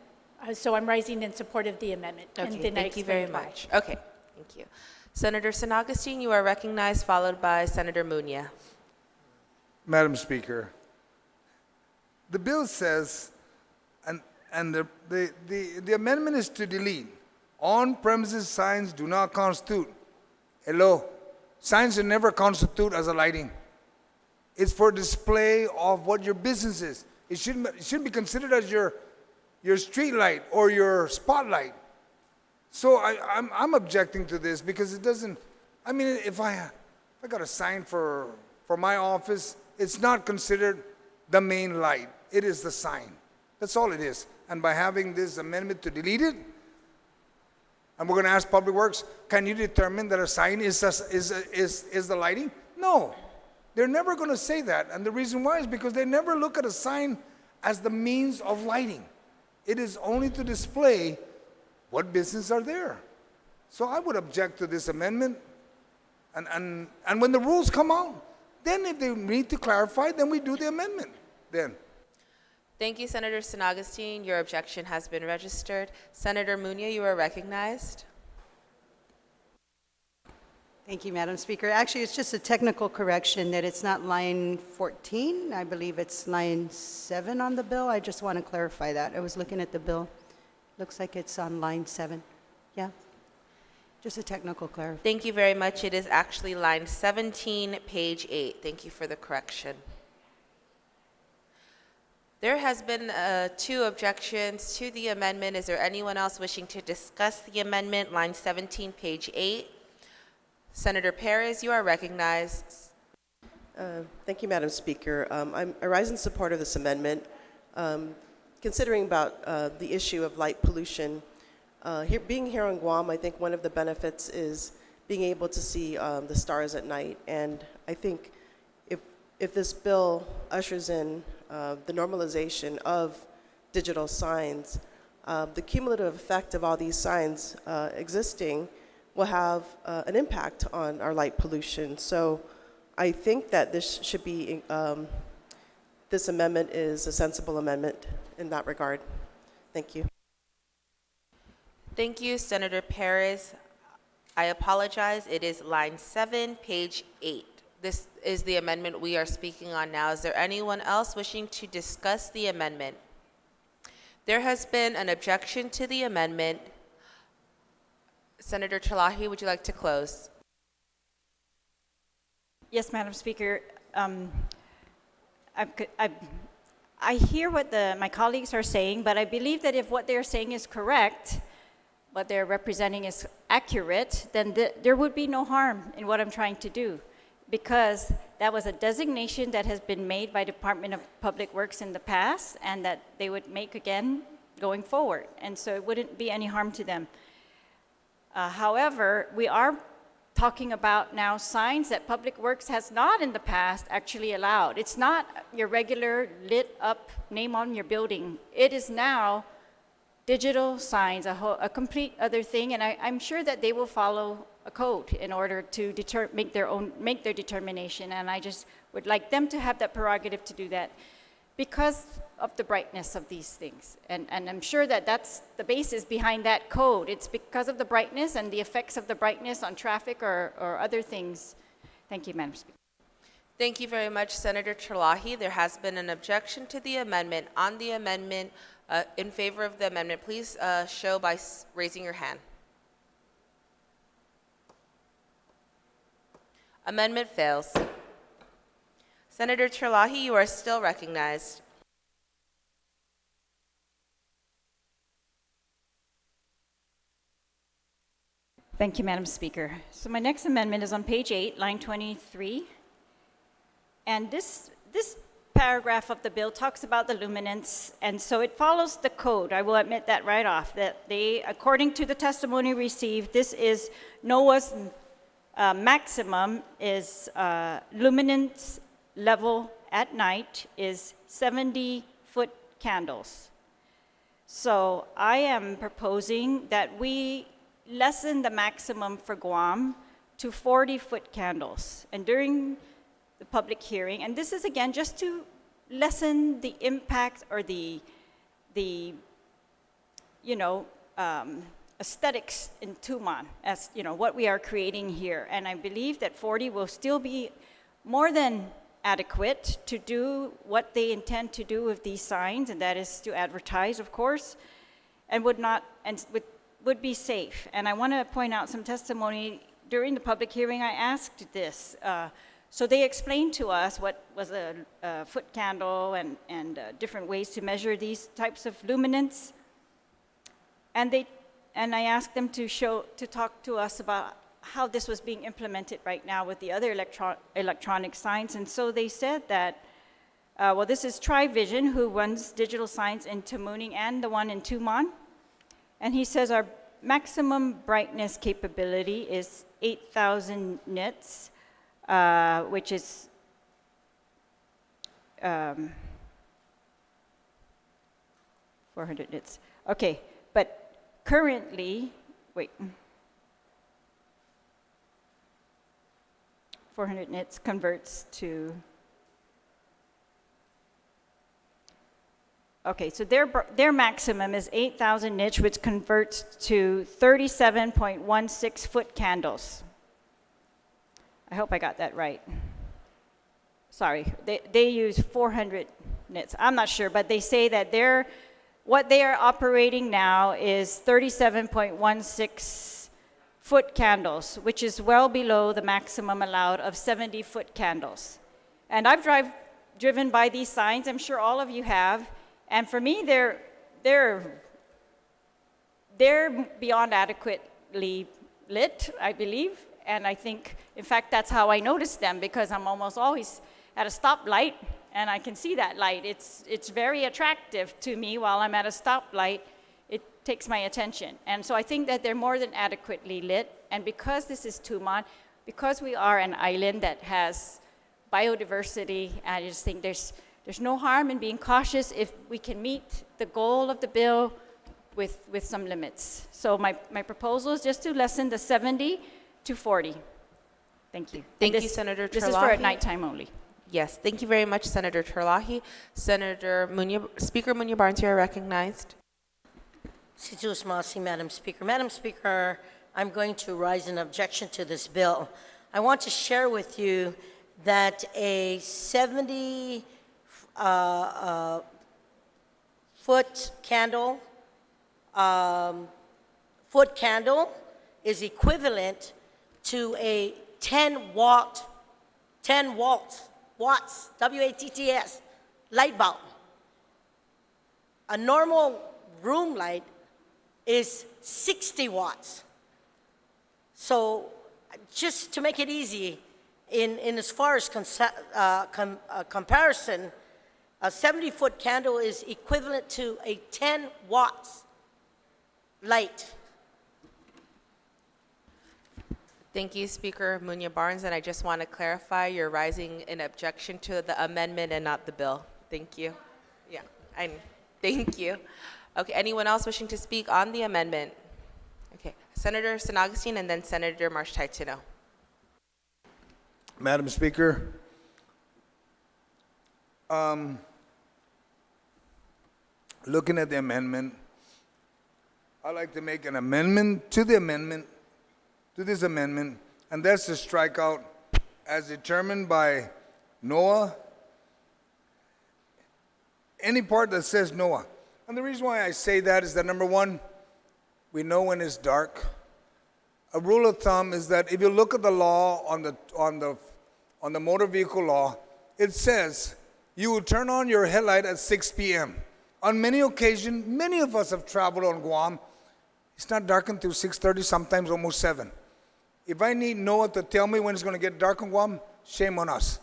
So I'm rising in support of the amendment. Okay, and then I thank you very explained why. much. Okay, thank you. Senator San Augustine, you are recognized, followed by Senator Munya. Madam Speaker, the bill says, and the amendment is to delete, on-premises signs do not constitute. Hello, signs should never constitute as a lighting. It's for display of what your business is. It shouldn't be considered as your street light or your spotlight. So I'm objecting to this because it doesn't, I mean, if I got a sign for my office, it's not considered the main light. It is the sign. That's all it is. And by having this amendment to delete it, and we're going to ask Public Works, can you determine that a sign is the lighting? No. They're never going to say that. And the reason why is because they never look at a sign as the means of lighting. It is only to display what businesses are there. So I would object to this amendment. And when the rules come out, then if they need to clarify, then we do the amendment then. Thank you, Senator San Augustine. Your objection has been registered. Senator Munya, you are recognized. Thank you, Madam Speaker. Actually, it's just a technical correction that it's not line 14. I believe it's line 7 on the bill. I just want to clarify that. I was looking at the bill. Looks like it's on line 7. Yeah, just a technical clarification. Thank you very much. It is actually line 17, page 8. Thank you for the correction. There has been 2 objections to the amendment. Is there anyone else wishing to discuss the amendment, line 17, page 8? Senator Perez, you are recognized. Thank you, Madam Speaker. I rise in support of this amendment. Considering about the issue of light pollution, being here on Guam, I think one of the benefits is being able to see the stars at night. And I think if this bill ushers in the normalization of digital signs, the cumulative effect of all these signs existing will have an impact on our light pollution. So I think that this should be, this amendment is a sensible amendment in that regard. Thank you. Thank you, Senator Perez. I apologize. It is line 7, page 8. This is the amendment we are speaking on now. Is there anyone else wishing to discuss the amendment? There has been an objection to the amendment. Senator Chalahi, would you like to close? Yes, Madam Speaker. I hear what my colleagues are saying, but I believe that if what they're saying is correct, what they're representing is accurate, then there would be no harm in what I'm trying to do, because that was a designation that has been made by Department of Public Works in the past and that they would make again going forward. And so it wouldn't be any harm to them. However, we are talking about now signs that Public Works has not in the past actually allowed. It's not your regular lit up name on your building. It is now digital signs, a complete other thing, and I'm sure that they will follow a code in order to make their determination, and I just would like them to have that prerogative to do that. because of the brightness of these things. And I'm sure that that's the basis behind that code. It's because of the brightness and the effects of the brightness on traffic or other things. Thank you, Madam Speaker. Thank you very much, Senator Terlahi. There has been an objection to the amendment. On the amendment, in favor of the amendment, please show by raising your hand. Amendment fails. Senator Terlahi, you are still recognized. Thank you, Madam Speaker. So my next amendment is on page 8, line 23. And this paragraph of the bill talks about the luminance, and so it follows the code. I will admit that right off, that they, according to the testimony received, this is NOAA's maximum is luminance level at night is 70-foot candles. So I am proposing that we lessen the maximum for Guam to 40-foot candles. And during the public hearing, and this is again just to lessen the impact or the aesthetics in Tuman, as you know, what we are creating here. And I believe that 40 will still be more than adequate to do what they intend to do with these signs, and that is to advertise, of course, and would be safe. And I want to point out some testimony during the public hearing. I asked this. So they explained to us what was a foot candle and different ways to measure these types of luminance. And I asked them to talk to us about how this was being implemented right now with the other electronic signs. And so they said that, well, this is TriVision, who runs digital signs in Tamuning and the one in Tumon. And he says our maximum brightness capability is 8,000 nits, which is 400 nits. Okay, but currently, 400 nits converts to, okay, so their maximum is 8,000 nits, which converts to 37.16 foot candles. I hope I got that right. Sorry, they use 400 nits. I'm not sure, but they say that what they are operating now is 37.16 foot candles, which is well below the maximum allowed of 70 foot candles. And I've driven by these signs, I'm sure all of you have, and for me, they're beyond adequately lit, I believe. And I think, in fact, that's how I noticed them, because I'm almost always at a stoplight, and I can see that light. It's very attractive to me while I'm at a stoplight. It takes my attention. And so I think that they're more than adequately lit. And because this is Tumon, because we are an island that has biodiversity, I just think there's no harm in being cautious if we can meet the goal of the bill with some limits. So my proposal is just to lessen the 70 to 40. Thank you. Thank you, Senator Terlahi. This is for at nighttime only. Yes, thank you very much, Senator Terlahi. Speaker Munya-Barnes, you are recognized. Situus Masi, Madam Speaker. Madam Speaker, I'm going to raise an objection to this bill. I want to share with you that a 70 foot candle is equivalent to a 10 watts, W-A-T-T-S, light bulb. A normal room light is 60 watts. So just to make it easy, in as far as comparison, a 70-foot candle is equivalent to a 10 watts light. Thank you, Speaker Munya-Barnes, and I just want to clarify, you're raising an objection to the amendment and not the bill. Thank you. Yeah, thank you. Okay, anyone else wishing to speak on the amendment? Okay, Senator San Agustin and then Senator Marsh-Titino. Madam Speaker, looking at the amendment, I'd like to make an amendment to the amendment, to this amendment, and that's to strike out as determined by NOAA, any part that says NOAA. And the reason why I say that is that, number one, we know when it's dark. A rule of thumb is that if you look at the law on the motor vehicle law, it says you will turn on your headlight at 6 p.m. On many occasions, many of us have traveled on Guam. It's not dark until 6:30, sometimes almost 7. If I need NOAA to tell me when it's going to get dark on Guam, shame on us.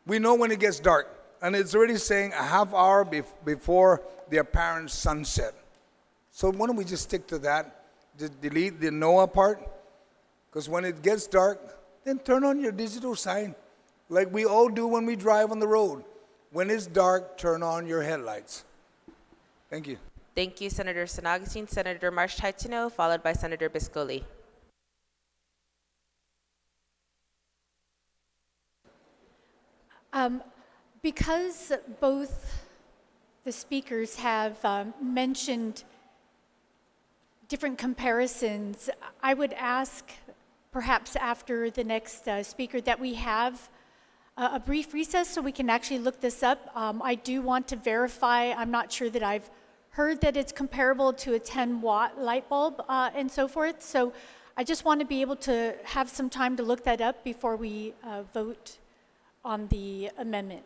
We know when it gets dark, and it's already saying a half hour before the apparent sunset. So why don't we just stick to that? Just delete the NOAA part, because when it gets dark, then turn on your digital sign, like we all do when we drive on the road. When it's dark, turn on your headlights. Thank you. Thank you, Senator San Augustine. Senator Marsh Taitano, followed by Senator Biscoli. Because both the speakers have mentioned different comparisons, I would ask, perhaps after the next speaker, that we have a brief recess so we can actually look this up. I do want to verify. I'm not sure that I've heard that it's comparable to a 10-watt light bulb and so forth. So I just want to be able to have some time to look that up before we vote on the amendment.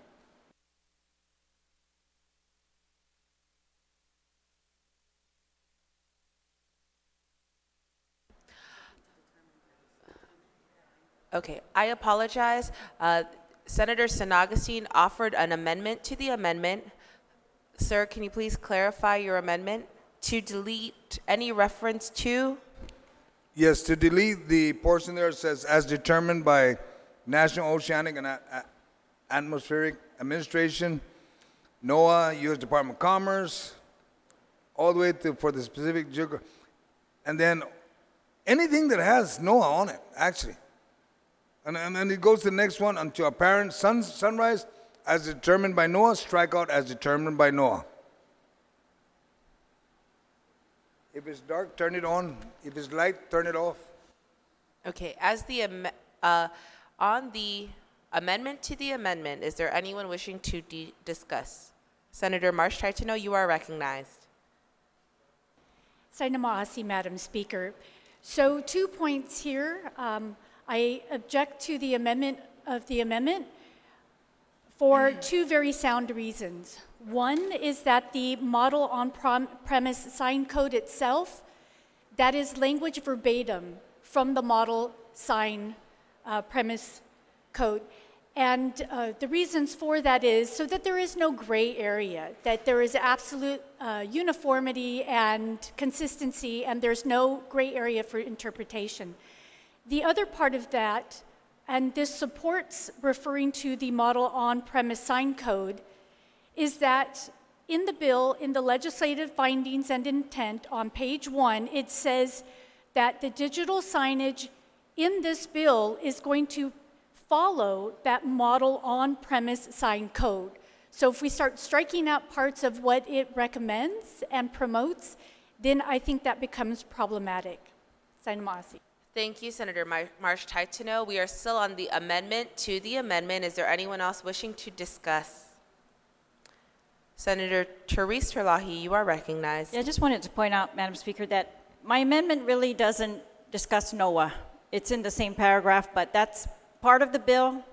Okay, I apologize. Senator San Augustine offered an amendment to the amendment. Sir, can you please clarify your amendment to delete any reference to? Yes, to delete the portion there that says, as determined by National Oceanic and Atmospheric Administration, NOAA, U.S. Department of Commerce, all the way to for the specific geography, and then anything that has NOAA on it, actually. And it goes to the next one, until apparent sunrise, as determined by NOAA, strike out as determined by NOAA. If it's dark, turn it on. If it's light, turn it off. Okay, as on the amendment to the amendment, is there anyone wishing to discuss? Senator Marsh Taitano, you are recognized. Saina Maasi, Madam Speaker. So 2 points here. I object to the amendment of the amendment for two very sound reasons. One is that the model on-premise sign code itself, that is language verbatim from the model sign premise code. And the reasons for that is so that there is no gray area, that there is absolute uniformity and consistency, and there's no gray area for interpretation. The other part of that, and this supports referring to the model on-premise sign code, is that in the bill, in the legislative findings and intent on page 1, it says that the digital signage in this bill is going to follow that model on-premise sign code. So if we start striking out parts of what it recommends and promotes, then I think that becomes problematic. Saina Maasi. Thank you, Senator Marsh Taitano. We are still on the amendment to the amendment. Is there anyone else wishing to discuss? Senator Therese Terlahi, you are recognized. Yeah, I just wanted to point out, Madam Speaker, that my amendment really doesn't discuss NOAA. It's in the same paragraph, but that's part of the bill.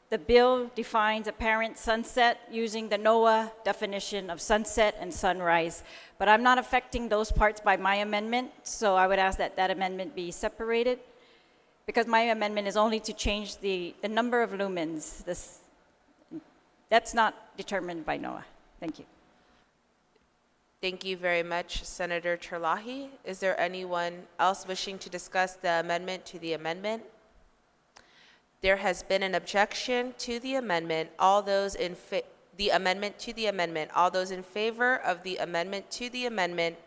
The bill defines apparent sunset using the NOAA definition of sunset and sunrise. But I'm not affecting those parts by my amendment, so I would ask that that amendment be separated, because my amendment is only to change the number of lumens. That's not determined by NOAA. Thank you. Thank you very much, Senator Terlahi. Is there anyone else wishing to discuss the amendment to the amendment? There has been an objection to the amendment. All those in the amendment to the amendment. All those in favor of the amendment to the amendment?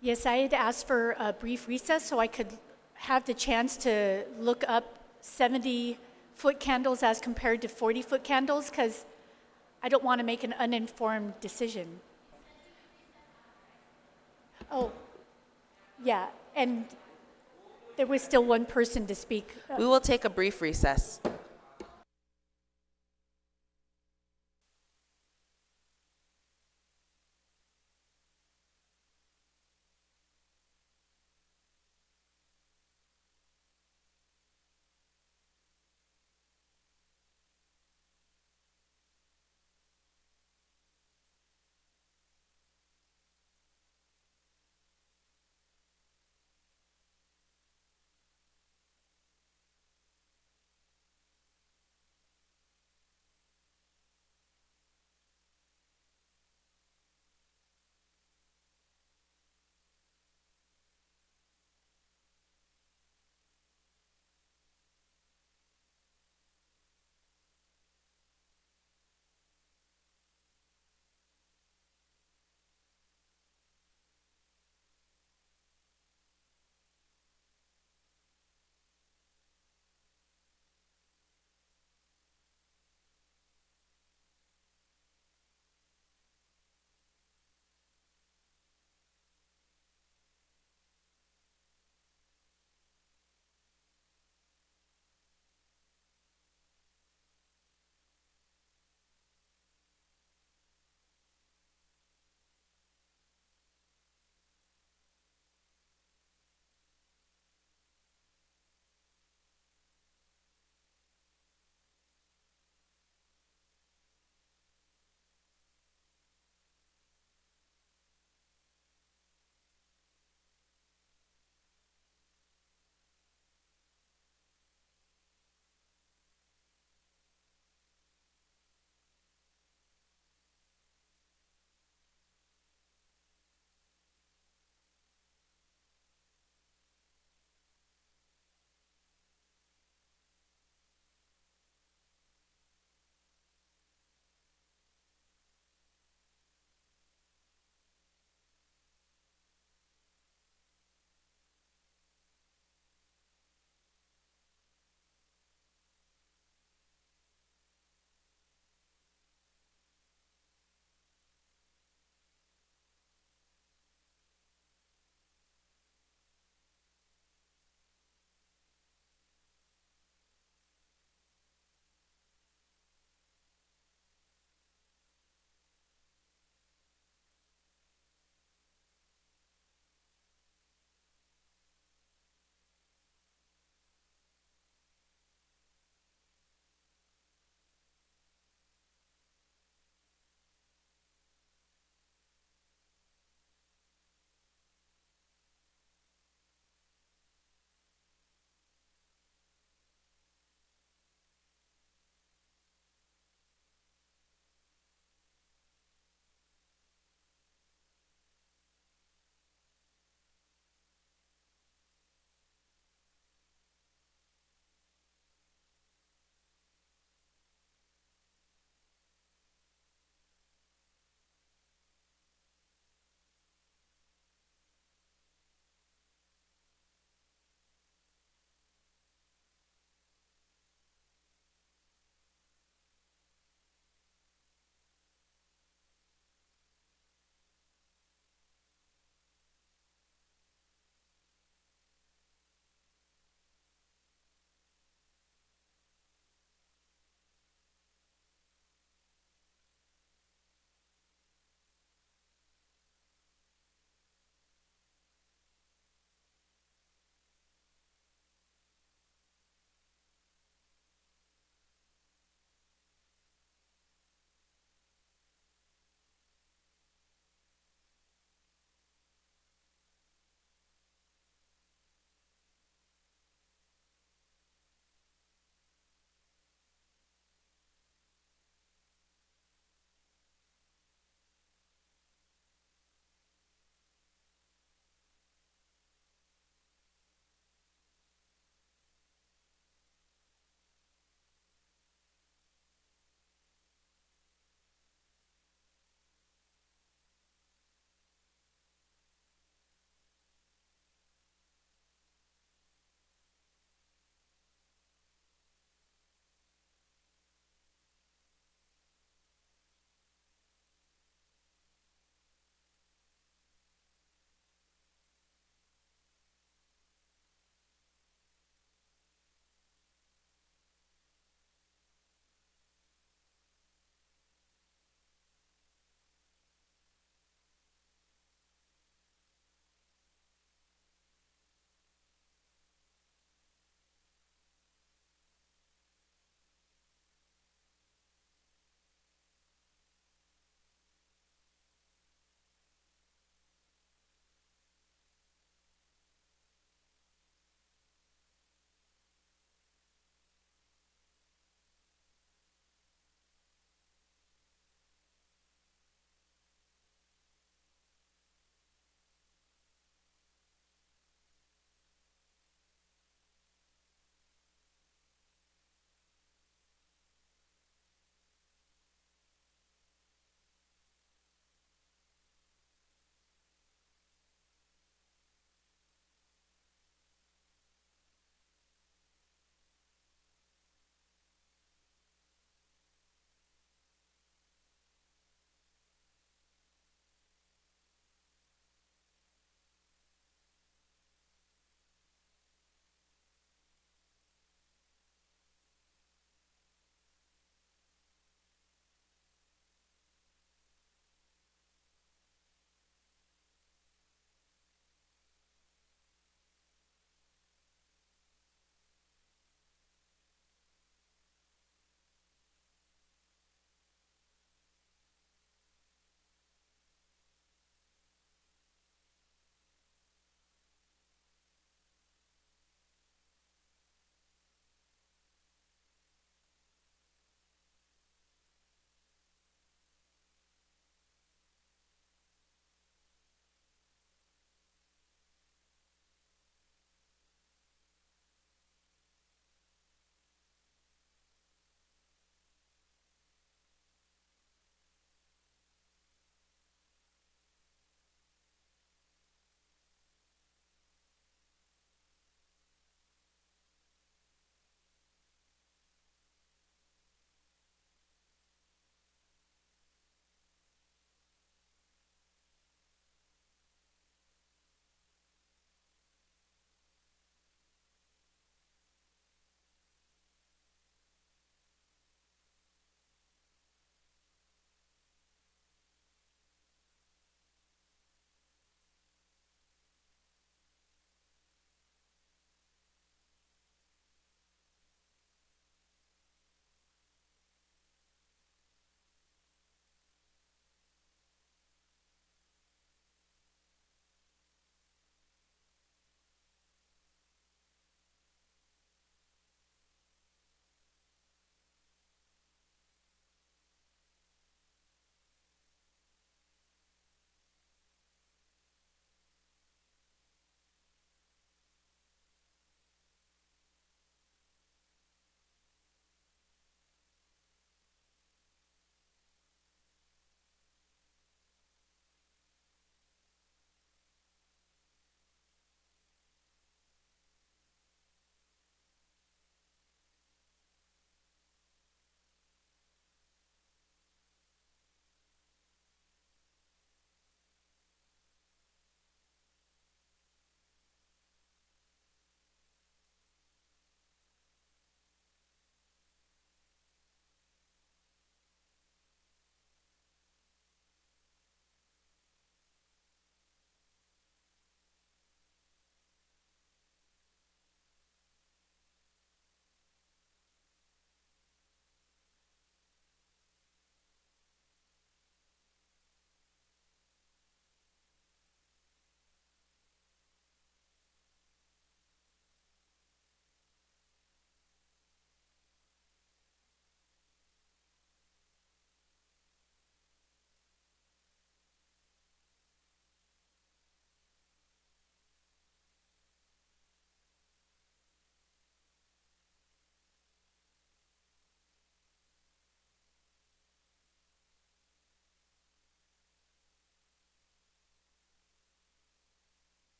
Yes, I had asked for a brief recess so I could have the chance to look up 70-foot candles as compared to 40-foot candles, because I don't want to make an uninformed decision. Oh, yeah, and there was still one person to speak. We will take a brief recess.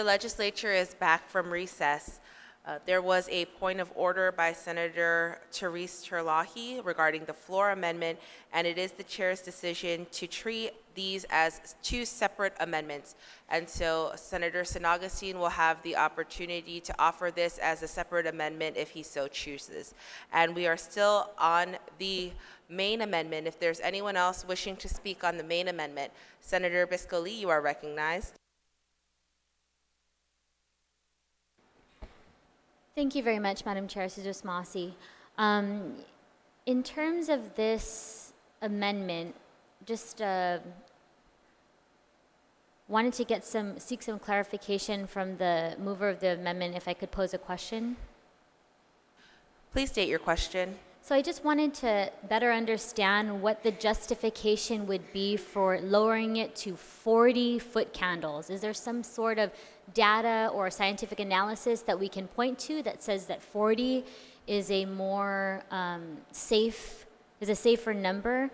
The legislature is back from recess. There was a point of order by Senator Therese Terlahi regarding the floor amendment, and it is the chair's decision to treat these as two separate amendments. And so Senator San Augustine will have the opportunity to offer this as a separate amendment if he so chooses. And we are still on the main amendment. If there's anyone else wishing to speak on the main amendment, Senator Biscoli, you are recognized. Thank you very much, Madam Chair, Susan Mossy. In terms of this amendment, just wanted to seek some clarification from the mover of the amendment, if I could pose a question. Please state your question. So I just wanted to better understand what the justification would be for lowering it to 40 foot candles. Is there some sort of data or scientific analysis that we can point to that says that 40 is a more safer number?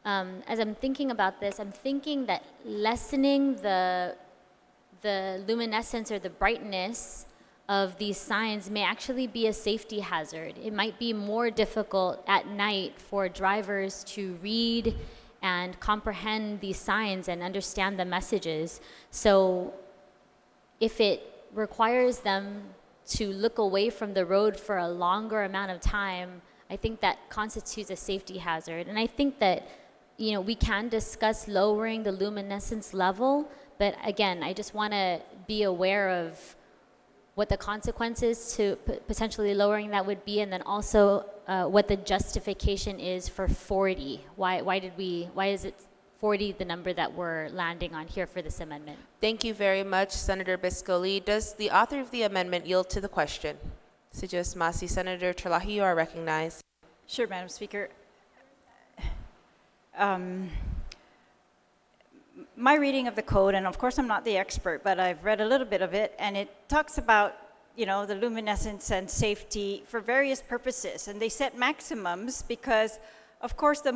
As I'm thinking about this, I'm thinking that lessening the luminescence or the brightness of these signs may actually be a safety hazard. It might be more difficult at night for drivers to read and comprehend these signs and understand the messages. So if it requires them to look away from the road for a longer amount of time, I think that constitutes a safety hazard. And I think that, you know, we can discuss lowering the luminescence level, but again, I just want to be aware of what the consequences to potentially lowering that would be, and then also what the justification is for 40. Why is it 40 the number that we're landing on here for this amendment? Thank you very much, Senator Biscoli. Does the author of the amendment yield to the question? Sijus Masi. Senator Terlahi, you are recognized. Sure, Madam Speaker. My reading of the code, and of course I'm not the expert, but I've read a little bit of it, and it talks about, you know, the luminescence and safety for various purposes. And they set maximums because, of course, the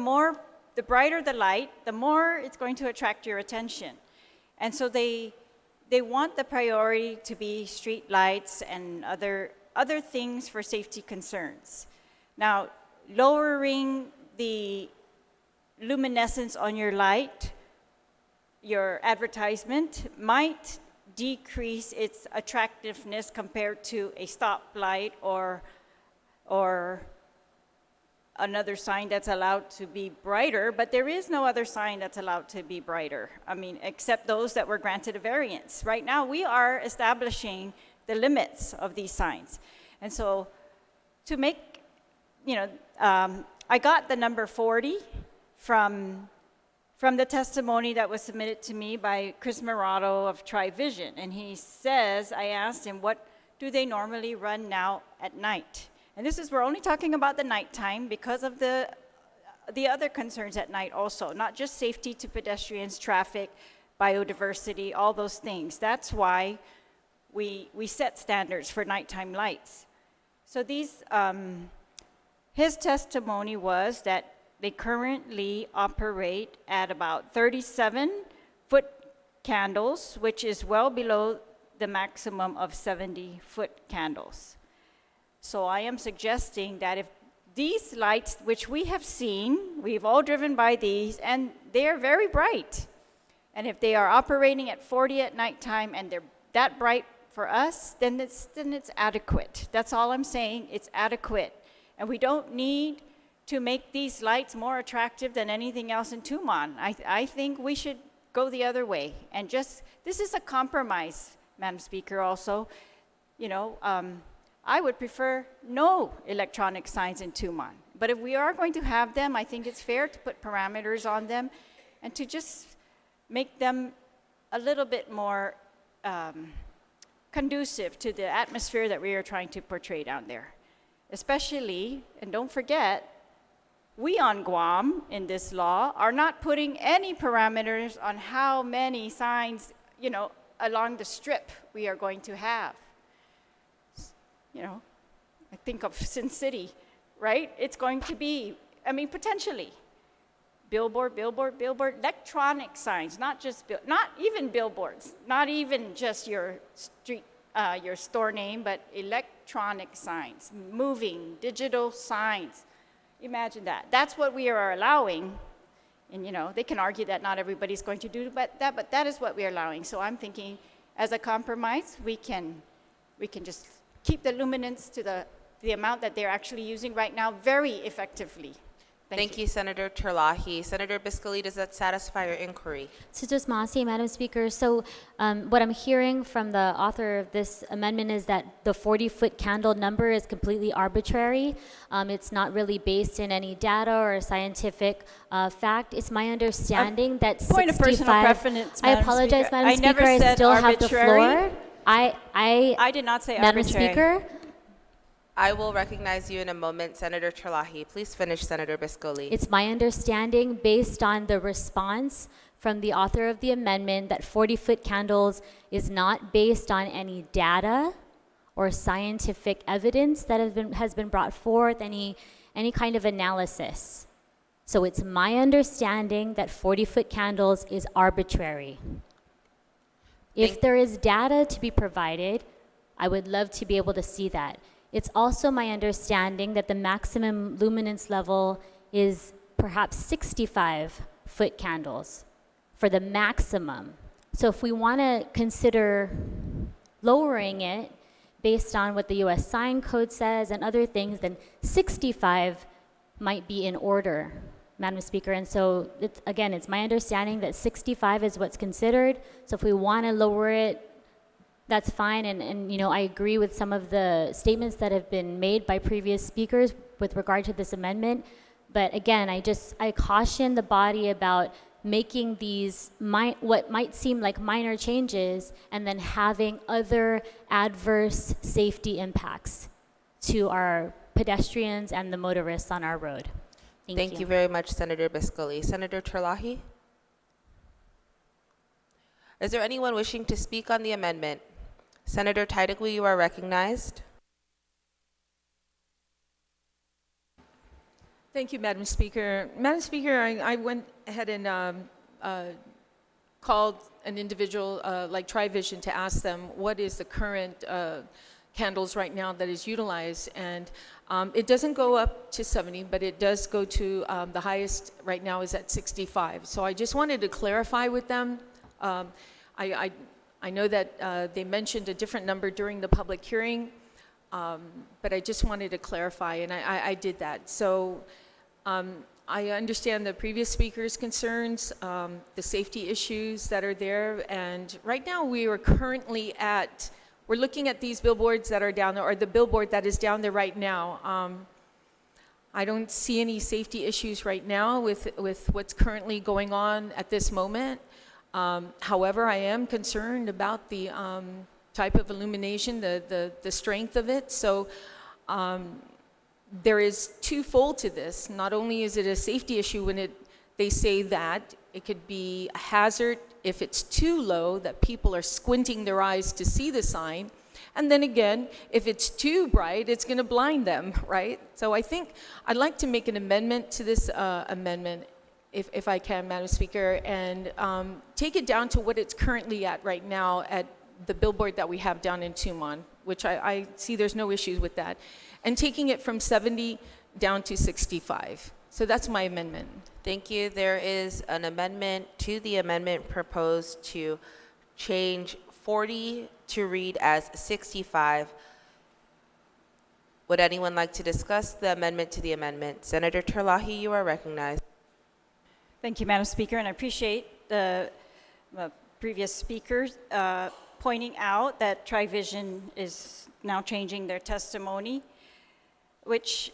brighter the light, the more it's going to attract your attention. And so they want the priority to be street lights and other things for safety concerns. Now, lowering the luminescence on your light, your advertisement, might decrease its attractiveness compared to a stoplight or another sign that's allowed to be brighter, but there is no other sign that's allowed to be brighter. I mean, except those that were granted a variance. Right now, we are establishing the limits of these signs. And so to make, you know, I got the number 40 from the testimony that was submitted to me by Chris Murado of TriVision. And he says, I asked him, what do they normally run now at night? And we're only talking about the nighttime because of the other concerns at night also, not just safety to pedestrians, traffic, biodiversity, all those things. That's why we set standards for nighttime lights. So his testimony was that they currently operate at about 37-foot candles, which is well below the maximum of 70-foot candles. So I am suggesting that if these lights, which we have seen, we've all driven by these, and they're very bright. And if they are operating at 40 at nighttime and they're that bright for us, then it's adequate. That's all I'm saying, it's adequate. And we don't need to make these lights more attractive than anything else in Tumon. I think we should go the other way. And this is a compromise, Madam Speaker, also. You know, I would prefer no electronic signs in Tumon. But if we are going to have them, I think it's fair to put parameters on them and to just make them a little bit more conducive to the atmosphere that we are trying to portray down there. Especially, and don't forget, we on Guam, in this law, are not putting any parameters on how many signs, you know, along the strip we are going to have. You know, I think of Sin City, right? It's going to be, I mean, potentially. billboard, billboard, billboard, electronic signs, not just, not even billboards, not even just your street, your store name, but electronic signs, moving, digital signs. Imagine that. That's what we are allowing. And, you know, they can argue that not everybody's going to do but that is what we are allowing. So I'm thinking, as a compromise, we can just keep the luminance to the amount that they're actually using right now very effectively. Thank you, Senator Terlahi. Senator Biscoli, does that satisfy your inquiry? Sujus Masi, Madam Speaker. So what I'm hearing from the author of this amendment is that the 40-foot candle number is completely arbitrary. It's not really based in any data or scientific fact. It's my understanding that 65... Point of personal preference, I Madam apologize, Speaker. Madam I Speaker. never I said still have the arbitrary. floor. I did not say Madam arbitrary. Speaker, I will recognize you in a moment, Senator Terlahi. Please finish, Senator Biscoli. it's my understanding, based on the response from the author of the amendment, that 40-foot candles is not based on any data or scientific evidence that has been brought forth, any kind of analysis. So it's my understanding that 40-foot candles is arbitrary. If there is data to be provided, I would love to be able to see that. It's also my understanding that the maximum luminance level is perhaps 65-foot candles for the maximum. So if we want to consider lowering it based on what the US sign code says and other things, then 65 might be in order, Madam Speaker. And so, it's my understanding that 65 is what's considered. So if we want to lower it, that's fine, and you know, I agree with some of the statements that have been made by previous speakers with regard to this amendment. But again, I caution the body about making these what might seem like minor changes and then having other adverse safety impacts to our pedestrians and the motorists on our road. Thank you very much, Senator Biscoli. Senator Terlahi? Is there anyone wishing to speak on the amendment? Senator Tydegui, you are recognized. Thank you, Madam Speaker. Madam Speaker, I went ahead and called an individual like TriVision to ask them what is the current candles right now that is utilized, and it doesn't go up to 70, but it does go to the highest right now is at 65. So I just wanted to clarify with them. I know that they mentioned a different number during the public hearing, but I just wanted to clarify, and I did that. So I understand the previous speaker's concerns, the safety issues that are there, and right now we are currently we're looking at these billboards that are down there, or the billboard that is down there right now. I don't see any safety issues right now with what's currently going on at this moment. However, I am concerned about the type of illumination, the strength of it. So there is twofold to this. Not only is it a safety issue when they say that, it could be a hazard if it's too low, that people are squinting their eyes to see the sign. And then again, if it's too bright, it's going to blind them, right? So I think I'd like to make an amendment to this amendment, if I can, Madam Speaker, and take it down to what it's currently at right now at the billboard that we have down in Tumon, which I see there's no issues with that, and taking it from 70 down to 65. So that's my amendment. Thank you. There is an amendment to the amendment proposed to change 40 to read as 65. Would anyone like to discuss the amendment to the amendment? Senator Terlahi, you are recognized. Thank you, Madam Speaker, and I appreciate the previous speakers pointing out that TriVision is now changing their testimony, which,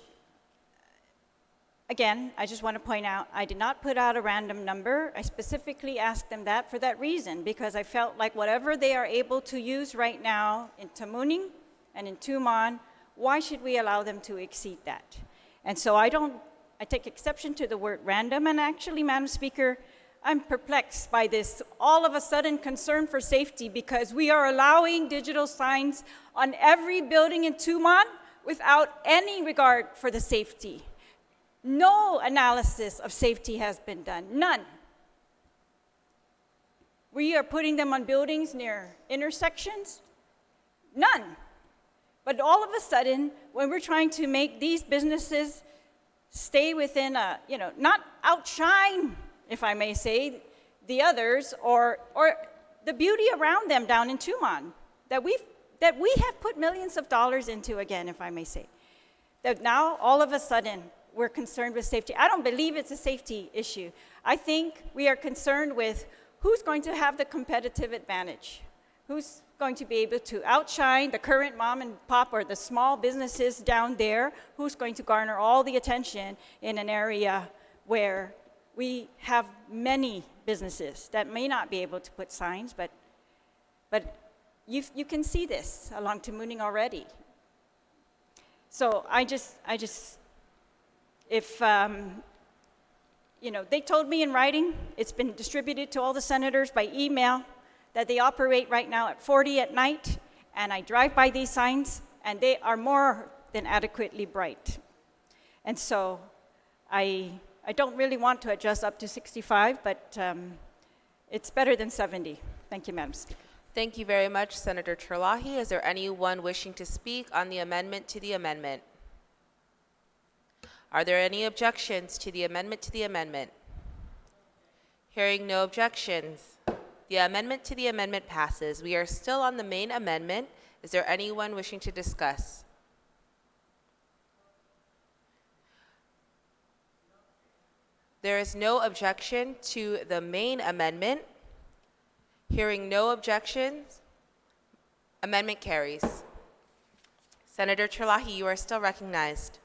again, I just want to point out, I did not put out a random number. I specifically asked them that for that reason, because I felt like whatever they are able to use right now in Tamuning and in Tumon, why should we allow them to exceed that? And so I take exception to the word random, and actually, Madam Speaker, I'm perplexed by this all of a sudden concern for safety, because we are allowing digital signs on every building in Tumon without any regard for the safety. No analysis of safety has been done, none. We are putting them on buildings near intersections, none. But all of a sudden, when we're trying to make these businesses stay within a, not outshine, if I may say, the others, or the beauty around them down in Tumon, that we have put millions of dollars into, again, if I may say, that now all of a sudden we're concerned with safety. I don't believe it's a safety issue. I think we are concerned with who's going to have the competitive advantage, who's going to be able to outshine the current mom and pop or the small businesses down there, who's going to garner all the attention in an area where we have many businesses that may not be able to put signs, but you can see this along Tamuning already. So if they told me in writing, it's been distributed to all the senators by email, that they operate right now at 40 at night, and I drive by these signs, and they are more than adequately bright. And so I don't really want to adjust up to 65, but it's better than 70. Thank you, Madam Speaker. Thank you very much, Senator Terlahi. Is there anyone wishing to speak on the amendment to the amendment? Are there any objections to the amendment to the amendment? Hearing no objections, the amendment to the amendment passes. We are still on the main amendment. Is there anyone wishing to discuss? There is no objection to the main amendment. Hearing no objections, amendment carries. Senator Terlahi, you are still recognized.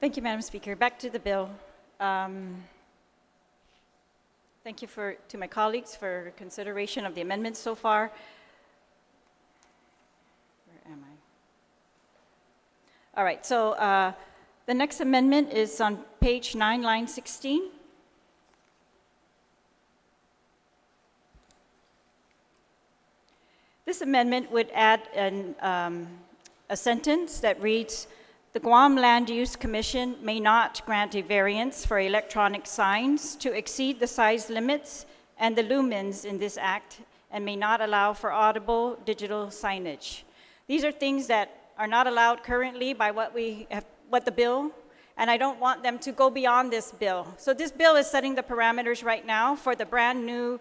Thank you, Madam Speaker. Back to the bill. Thank you to my colleagues for consideration of the amendments so far. Where am I? All right, so the next amendment is on page 9, line 16. This amendment would add a sentence that reads, "The Guam Land Use Commission may not grant a variance for electronic signs to exceed the size limits and the lumens in this act, and may not allow for audible digital signage." These are things that are not allowed currently by what the bill, and I don't want them to go beyond this bill. So this bill is setting the parameters right now for the brand new,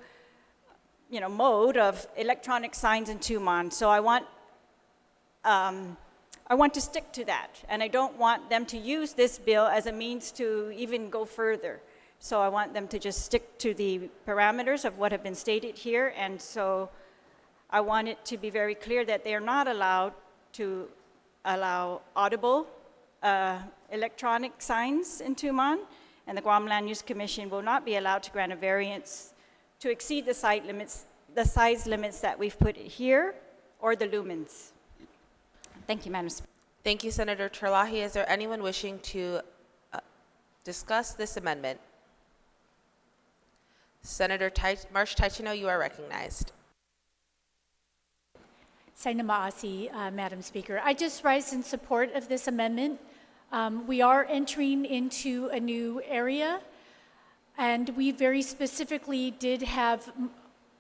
mode of electronic signs in Tumon. So I want to stick to that, and I don't want them to use this bill as a means to even go further. So I want them to just stick to the parameters of what have been stated here, and so I want it to be very clear that they are not allowed to allow audible electronic signs in Tumon, and the Guam Land Use Commission will not be allowed to grant a variance to exceed the size limits that we've put here, or the lumens. Thank you, Madam Speaker. Thank you, Senator Terlahi. Is there anyone wishing to discuss this amendment? Senator Marsh Taichino, you are recognized. Saina Maasi, Madam Speaker. I just rise in support of this amendment. We are entering into a new area, and we very specifically did have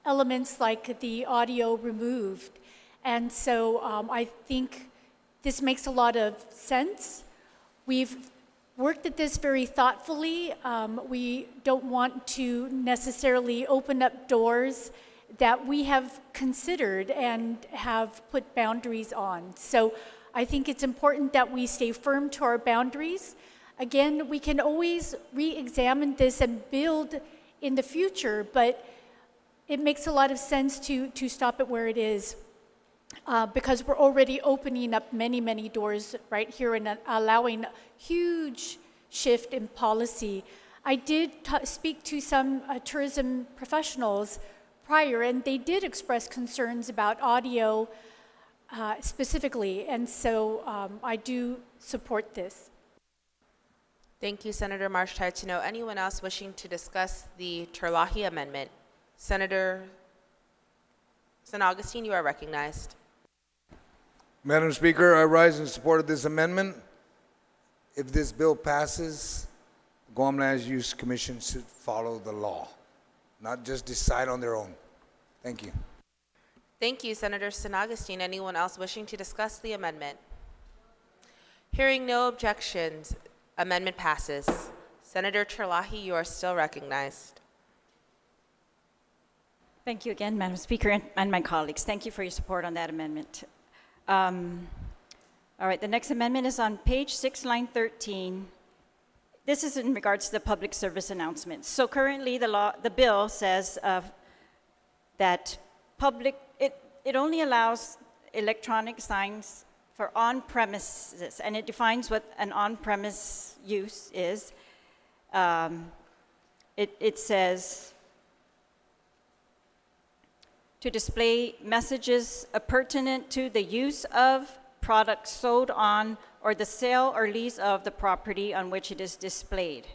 elements like the audio removed. And so I think this makes a lot of sense. We've worked at this very thoughtfully. We don't want to necessarily open up doors that we have considered and have put boundaries on. So I think it's important that we stay firm to our boundaries. Again, we can always re-examine this and build in the future, but it makes a lot of sense to stop it where it is. Because we're already opening up many, many doors right here and allowing huge shift in policy. I did speak to some tourism professionals prior, and they did express concerns about audio specifically, and so I do support this. Thank you, Senator Marsh Taitano. Anyone else wishing to discuss the Terlahi Amendment? Senator San Augustine, you are recognized. Madam Speaker, I rise in support of this amendment. If this bill passes, the Guam Land Use Commission should follow the law, not just decide on their own. Thank you. Thank you, Senator San Augustine. Anyone else wishing to discuss the amendment? Hearing no objections, amendment passes. Senator Terlahi, you are still recognized. Thank you again, Madam Speaker, and my colleagues. Thank you for your support on that amendment. All right, the next amendment is on page 6, line 13. This is in regards to the public service announcements. So currently, the bill says that it only allows electronic signs for on-premises, and it defines what an on-premise use is. It says to display messages pertinent to the use of products sold on or the sale or lease of the property on which it is displayed,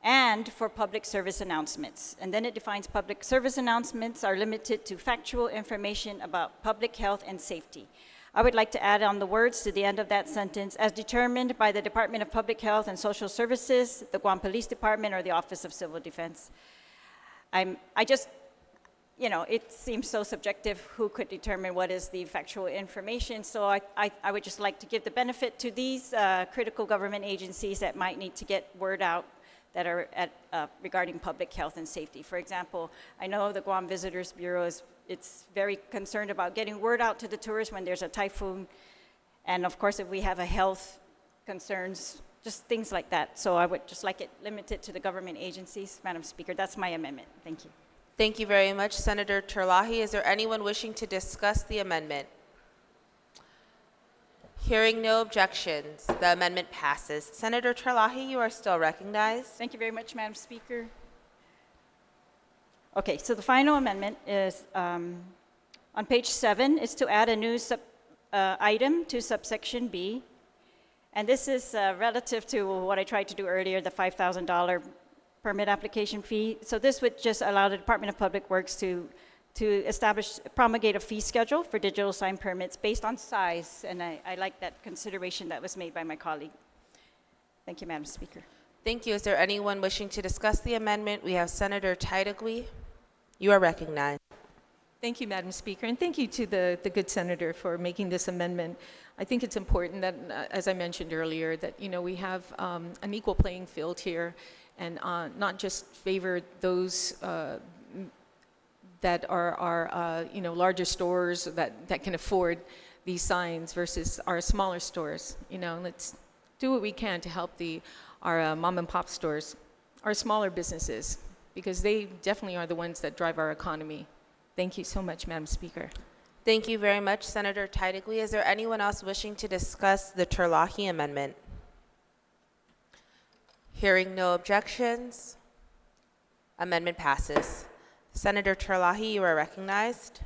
and for public service announcements. And then it defines public service announcements are limited to factual information about public health and safety. I would like to add on the words to the end of that sentence, as determined by the Department of Public Health and Social Services, the Guam Police Department, or the Office of Civil Defense. It seems so subjective who could determine what is the factual information. So I would just like to give the benefit to these critical government agencies that might need to get word out that are regarding public health and safety. For example, I know the Guam Visitors Bureau it's very concerned about getting word out to the tourists when there's a typhoon. And of course, if we have a health concerns, just things like that. So I would just like it limited to the government agencies. Madam Speaker, that's my amendment. Thank you. Thank you very much, Senator Terlahi. Is there anyone wishing to discuss the amendment? Hearing no objections, the amendment passes. Senator Terlahi, you are still recognized. Thank you very much, Madam Speaker. Okay, so the final amendment is on page 7, is to add a new item to subsection B. And this is relative to what I tried to do earlier, the $5,000 permit application fee. So this would just allow the Department of Public Works to promulgate a fee schedule for digital sign permits based on size. And I like that consideration that was made by my colleague. Thank you, Madam Speaker. Thank you. Is there anyone wishing to discuss the amendment? We have Senator Taitagui. You are recognized. Thank you, Madam Speaker, and thank you to the good senator for making this amendment. I think it's important that, as I mentioned earlier, that we have an equal playing field here, and not just favor those that are larger stores that can afford these signs versus our smaller stores. Let's do what we can to help our mom and pop stores, our smaller businesses, because they definitely are the ones that drive our economy. Thank you so much, Madam Speaker. Thank you very much, Senator Taitagui. Is there anyone else wishing to discuss the Terlahi Amendment? Hearing no objections, amendment passes. Senator Terlahi, you are recognized.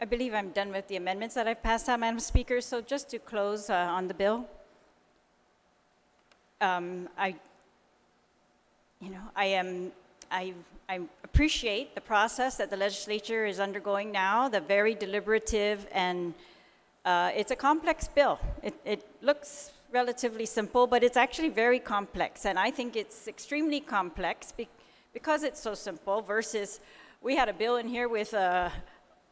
I believe I'm done with the amendments that I've passed out, Madam Speaker. So just to close on the bill, I appreciate the process that the legislature is undergoing now, the very deliberative, and it's a complex bill. It looks relatively simple, but it's actually very complex. And I think it's extremely complex because it's so simple versus we had a bill in here with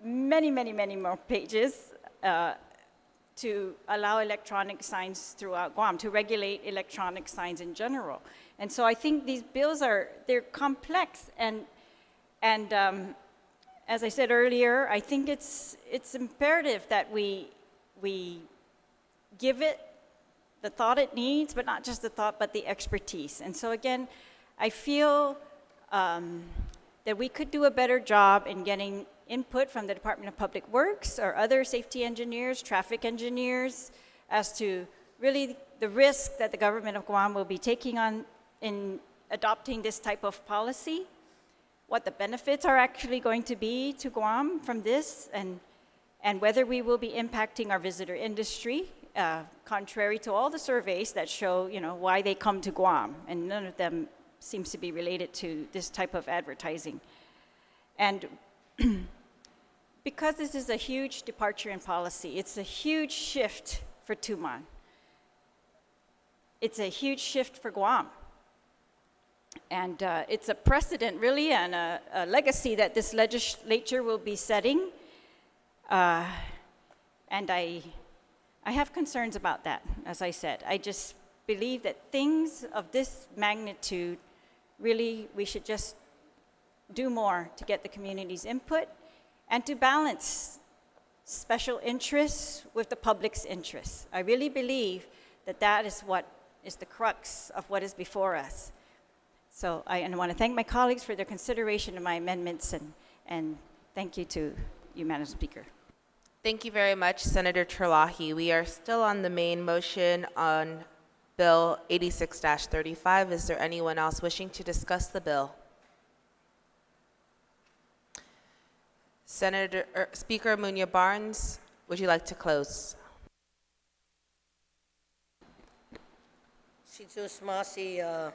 many, many, many more pages to allow electronic signs throughout Guam, to regulate electronic signs in general. And so I think these bills they're complex, and as I said earlier, I think it's imperative that we give it the thought it needs, but not just the thought, but the expertise. And so again, I feel that we could do a better job in getting input from the Department of Public Works or other safety engineers, traffic engineers, as to really the risk that the government of Guam will be taking on in adopting this type of policy. what the benefits are actually going to be to Guam from this, and whether we will be impacting our visitor industry, contrary to all the surveys that show, why they come to Guam, and none of them seems to be related to this type of advertising. And because this is a huge departure in policy, it's a huge shift for Tuman. It's a huge shift for Guam. And it's a precedent, really, and a legacy that this legislature will be setting. And I have concerns about that, as I said. I just believe that things of this magnitude, really, we should just do more to get the community's input and to balance special interests with the public's interests. I really believe that that is what is the crux of what is before us. So I want to thank my colleagues for their consideration of my amendments, and thank you to you, Madam Speaker. Thank you very much, Senator Terlahi. We are still on the main motion on Bill 86-35. Is there anyone else wishing to discuss the bill? Speaker Munya Barnes, would you like to close? Situs Masi,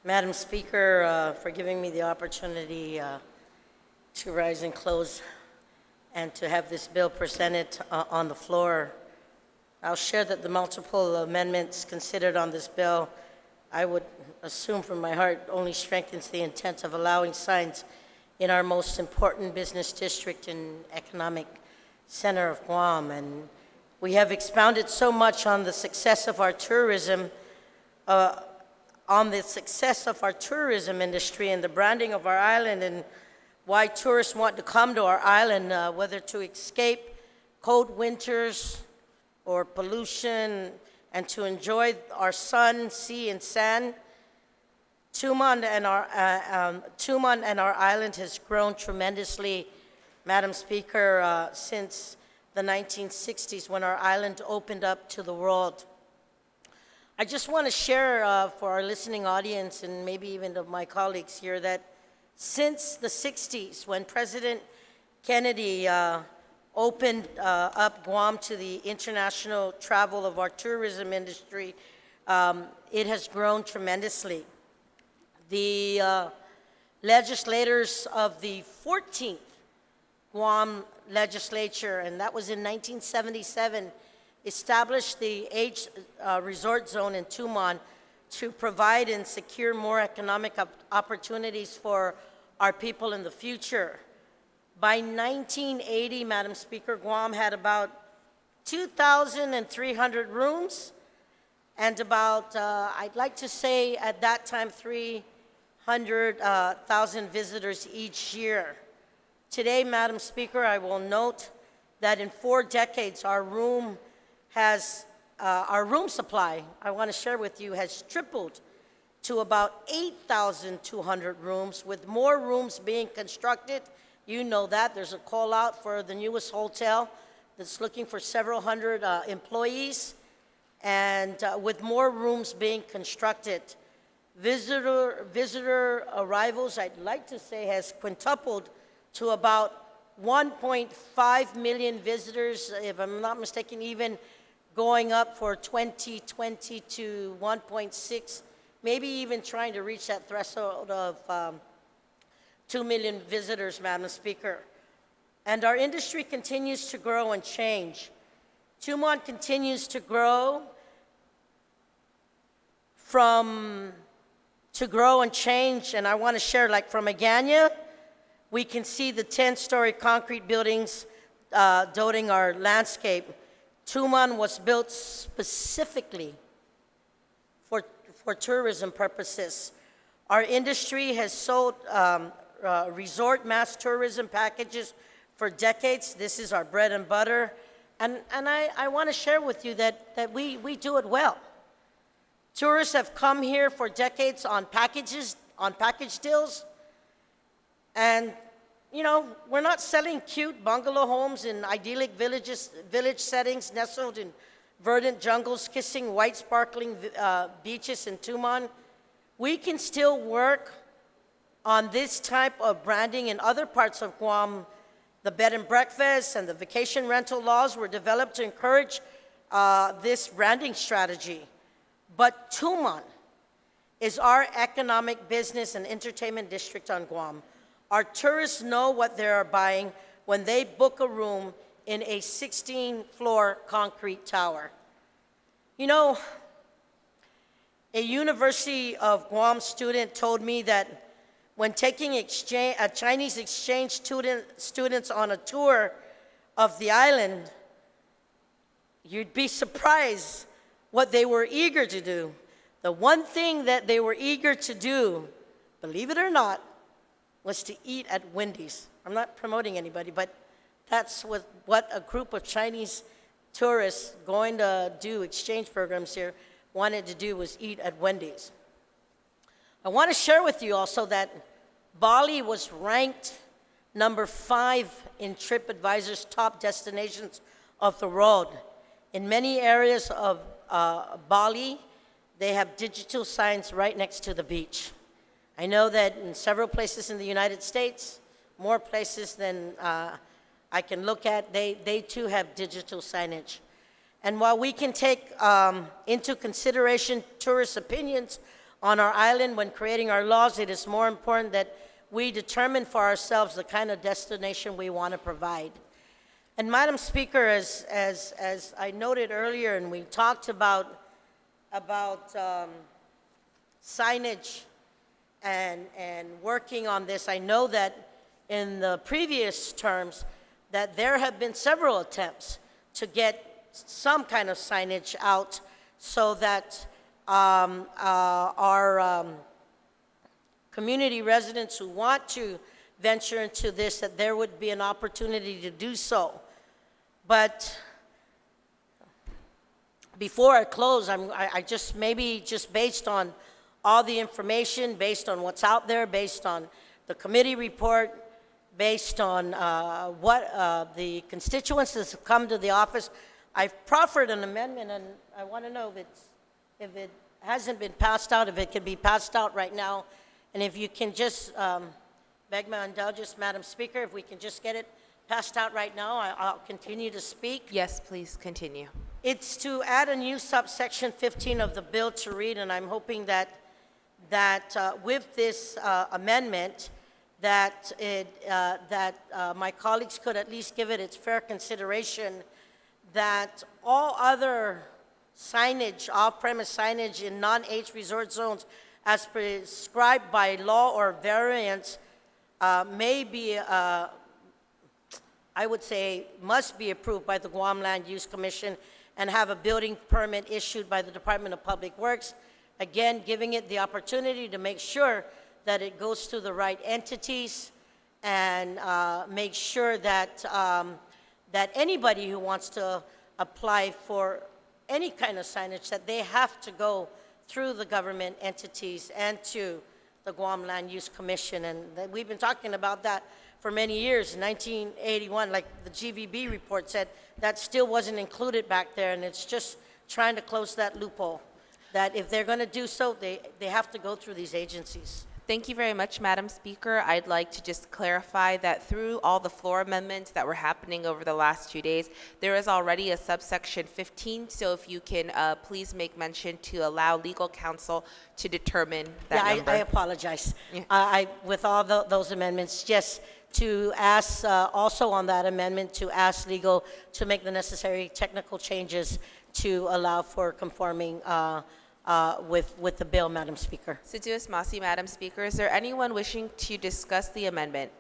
Madam Speaker, for giving me the opportunity to rise and close and to have this bill presented on the floor. I'll share that the multiple amendments considered on this bill, I would assume from my heart, only strengthens the intent of allowing signs in our most important business district and economic center of Guam. And we have expounded so much on the success of our tourism, industry and the branding of our island, and why tourists want to come to our island, whether to escape cold winters or pollution, and to enjoy our sun, sea, and sand. Tuman and our island has grown tremendously, Madam Speaker, since the 1960s when our island opened up to the world. I just want to share for our listening audience and maybe even to my colleagues here that since the 60s, when President Kennedy opened up Guam to the international travel of our tourism industry, it has grown tremendously. The legislators of the 14th Guam Legislature, and that was in 1977, established the age resort zone in Tuman to provide and secure more economic opportunities for our people in the future. By 1980, Madam Speaker, Guam had about 2,300 rooms and about, I'd like to say at that time, 300,000 visitors each year. Today, Madam Speaker, I will note that in 4 decades, our room supply, I want to share with you, has tripled to about 8,200 rooms, with more rooms being constructed. You know that. There's a call out for the newest hotel that's looking for several hundred employees, and with more rooms being constructed. Visitor arrivals, I'd like to say, has quintupled to about 1.5 million visitors, if I'm not mistaken, even going up for 2020 to 1.6, maybe even trying to reach that threshold of 2 million visitors, Madam Speaker. And our industry continues to grow and change. Tuman continues to grow and change, and I want to share, like from Agana, we can see the 10-story concrete buildings dotting our landscape. Tuman was built specifically for tourism purposes. Our industry has sold resort mass tourism packages for decades. This is our bread and butter. And I want to share with you that we do it well. Tourists have come here for decades on package deals. And, you know, we're not selling cute bungalow homes in idyllic village settings nestled in verdant jungles, kissing white sparkling beaches in Tuman. We can still work on this type of branding in other parts of Guam. The bed and breakfast and the vacation rental laws were developed to encourage this branding strategy. But Tuman is our economic, business, and entertainment district on Guam. Our tourists know what they are buying when they book a room in a 16-floor concrete tower. You know, a University of Guam student told me that when taking Chinese exchange students on a tour of the island, you'd be surprised what they were eager to do. The one thing that they were eager to do, believe it or not, was to eat at Wendy's. I'm not promoting anybody, but that's what a group of Chinese tourists going to do exchange programs here wanted to do, was eat at Wendy's. I want to share with you also that Bali was ranked number 5 in TripAdvisor's top destinations of the world. In many areas of Bali, they have digital signs right next to the beach. I know that in several places in the United States, more places than I can look at, they too have digital signage. And while we can take into consideration tourist opinions on our island when creating our laws, it is more important that we determine for ourselves the kind of destination we want to provide. And Madam Speaker, as I noted earlier, and we talked about signage and working on this, I know that in the previous terms that there have been several attempts to get some kind of signage out so that our community residents who want to venture into this, that there would be an opportunity to do so. But before I close, I just maybe just based on all the information, based on what's out there, based on the committee report, based on what the constituents that have come to the office, I've proffered an amendment, and I want to know if it hasn't been passed out, if it can be passed out right now, and if you can just beg my indulgence, Madam Speaker, if we can just get it passed out right now, I'll continue to speak. Yes, please continue. It's to add a new subsection 15 of the bill to read, and I'm hoping that with this amendment, that my colleagues could at least give it its fair consideration, that all other signage, off-premise signage in non-H resort zones as prescribed by law or variance may be, I would say, must be approved by the Guam Land Use Commission and have a building permit issued by the Department of Public Works, again, giving it the opportunity to make sure that it goes to the right entities and make sure that that anybody who wants to apply for any kind of signage, that they have to go through the government entities and to the Guam Land Use Commission. And we've been talking about that for many years. In 1981, like the GVB report said, that still wasn't included back there, and it's just trying to close that loophole, that if they're going to do so, they have to go through these agencies. Thank you very much, Madam Speaker. I'd like to just clarify that through all the floor amendments that were happening over the last 2 days, there is already a subsection 15, so if you can please make mention to allow legal counsel to determine that number. I apologize. Yeah. With all those amendments, just to ask, also on that amendment, to ask legal to make the necessary technical changes to allow for conforming with the bill, Madam Speaker. Situus Masi, Madam Speaker. Is there anyone wishing to discuss the amendment?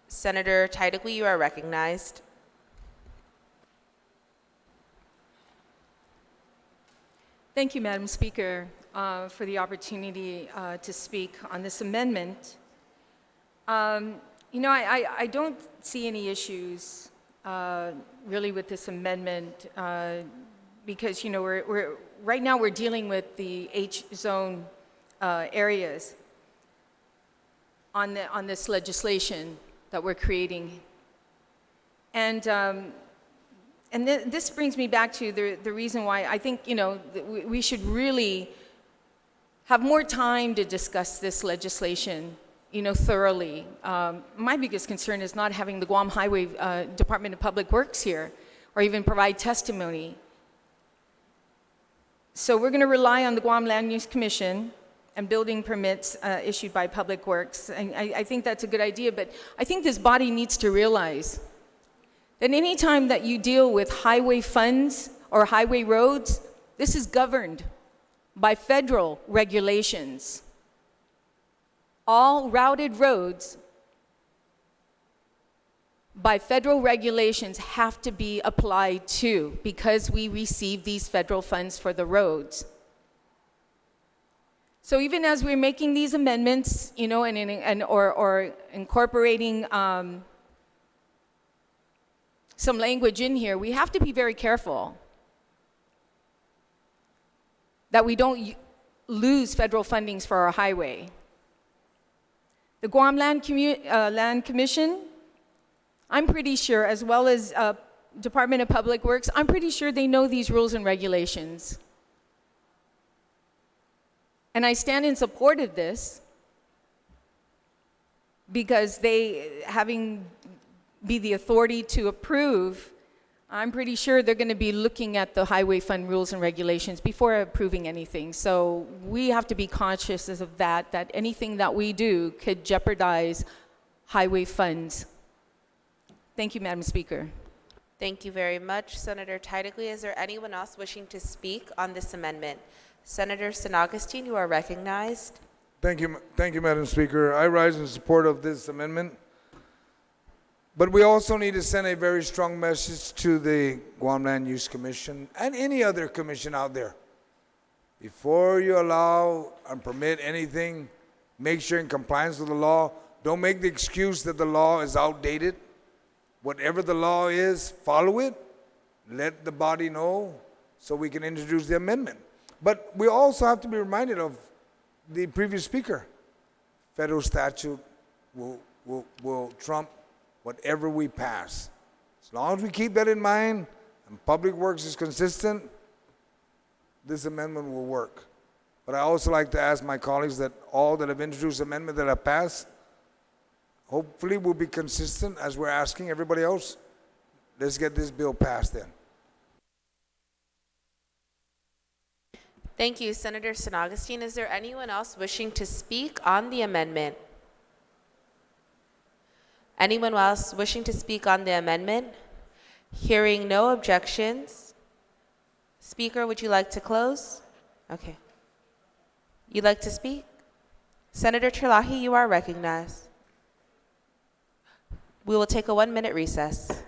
Senator Taidagui, you are recognized. Thank you, Madam Speaker, for the opportunity to speak on this amendment. You know, I don't see any issues really with this amendment because, you know, right now we're dealing with the H zone areas on this legislation that we're creating. And this brings me back to the reason why I think, you know, we should really have more time to discuss this legislation, thoroughly. My biggest concern is not having the Guam Highway Department of Public Works here, or even provide testimony. So we're going to rely on the Guam Land Use Commission and building permits issued by Public Works. And I think that's a good idea, but I think this body needs to realize that any time that you deal with highway funds or highway roads, this is governed by federal regulations. All routed roads by federal regulations have to be applied to, because we receive these federal funds for the roads. So even as we're making these amendments, or incorporating some language in here, we have to be very careful that we don't lose federal fundings for our highway. The Guam Land Commission, I'm pretty sure, as well as Department of Public Works, I'm pretty sure they know these rules and regulations. And I stand in support of this because they, having be the authority to approve, I'm pretty sure they're going to be looking at the highway fund rules and regulations before approving anything. So we have to be conscious of that anything that we do could jeopardize highway funds. Thank you, Madam Speaker. Thank you very much, Senator Titlegy. Is there anyone else wishing to speak on this amendment? Senator San Augustine, you are recognized. Thank you, Madam Speaker. I rise in support of this amendment. But we also need to send a very strong message to the Guam Land Use Commission and any other commission out there. Before you allow and permit anything, make sure in compliance with the law. Don't make the excuse that the law is outdated. Whatever the law is, follow it. Let the body know so we can introduce the amendment. But we also have to be reminded of the previous speaker. Federal statute will trump whatever we pass. As long as we keep that in mind and Public Works is consistent, this amendment will work. But I also like to ask my colleagues that all that have introduced amendment that have passed, hopefully will be consistent as we're asking everybody else. Let's get this bill passed then. Thank you, Senator San Augustine. Is there anyone else wishing to speak on the amendment? Anyone else wishing to speak on the amendment? Hearing no objections. Speaker, would you like to close? Okay. You'd like to speak? Senator Titlegy, you are recognized. We will take a 1-minute recess.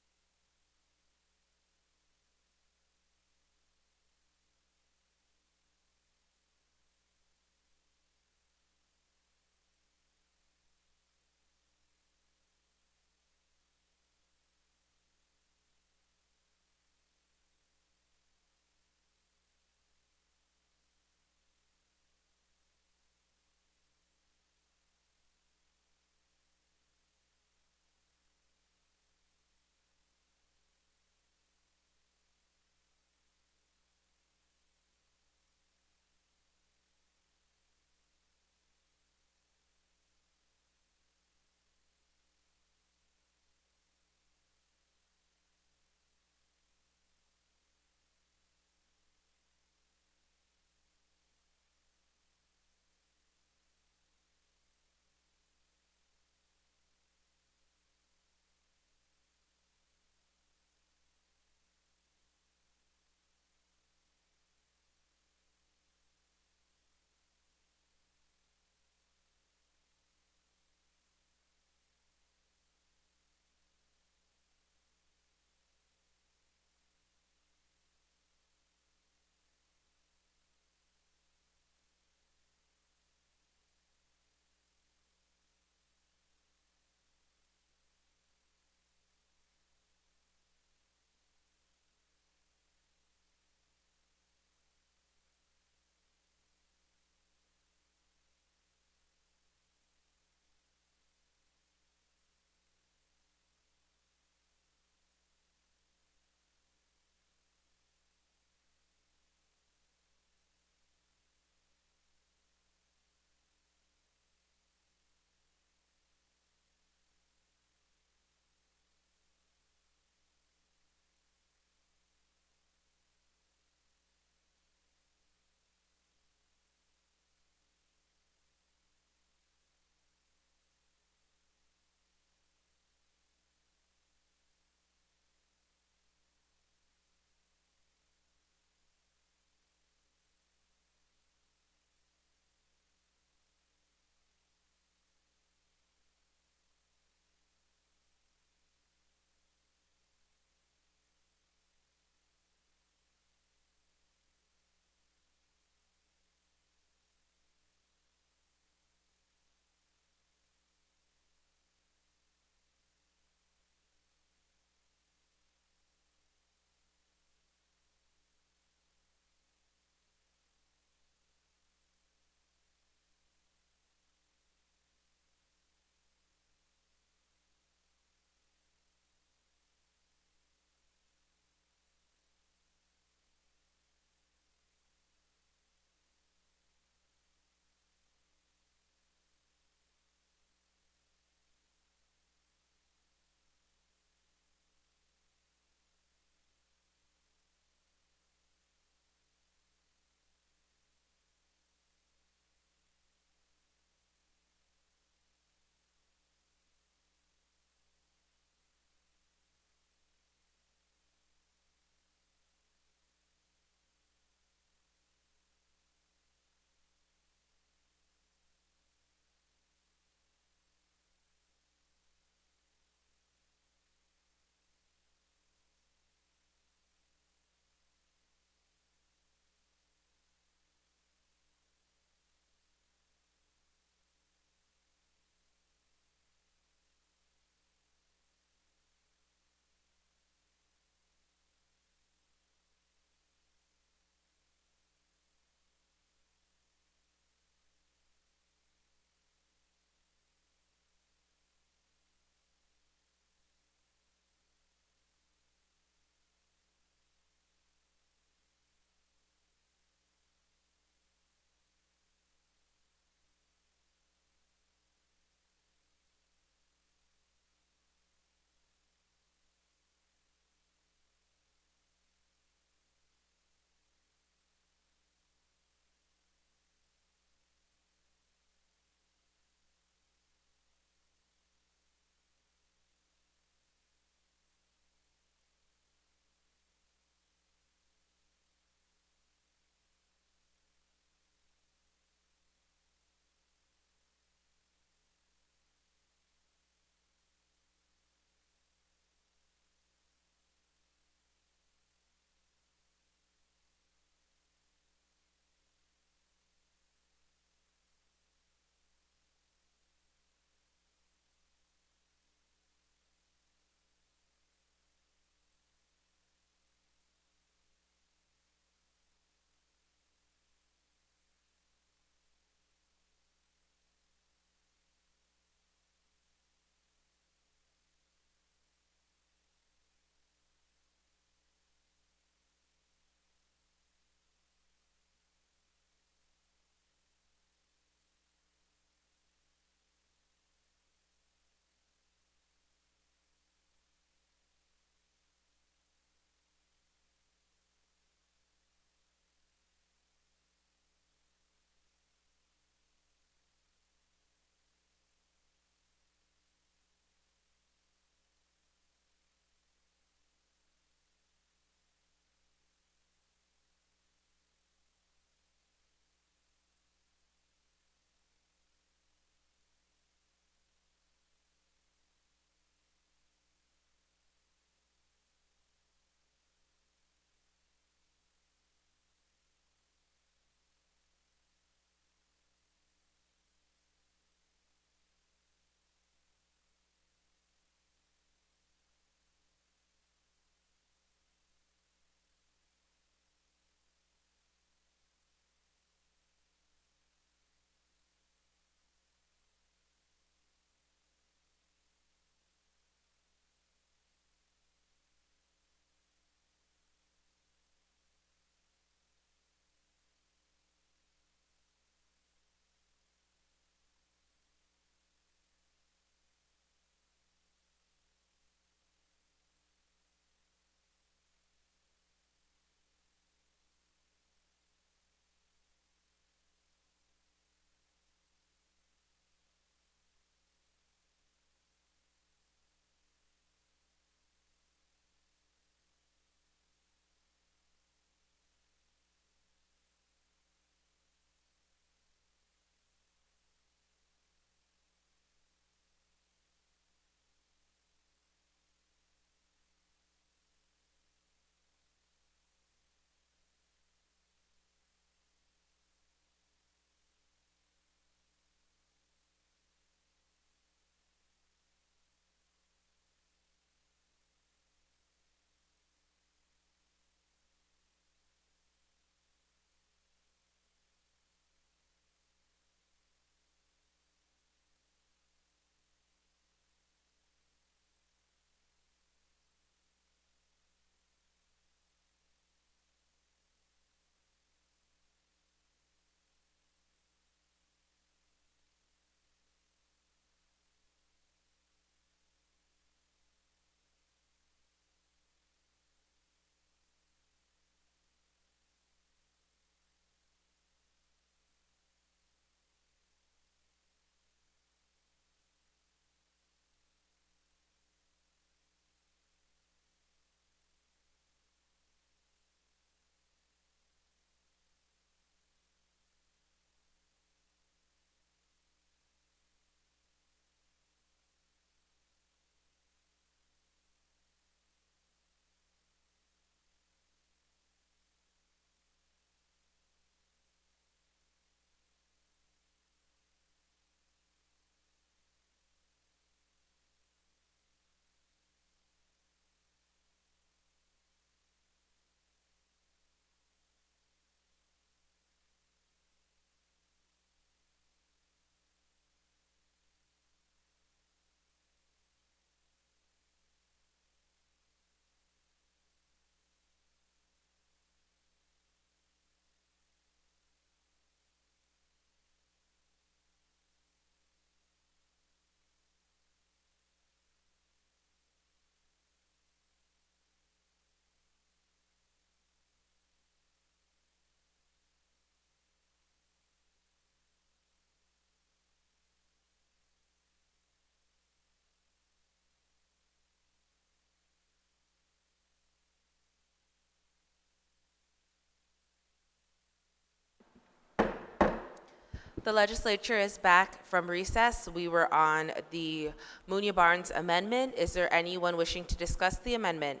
The legislature is back from recess. We were on the Munya Barnes amendment. Is there anyone wishing to discuss the amendment?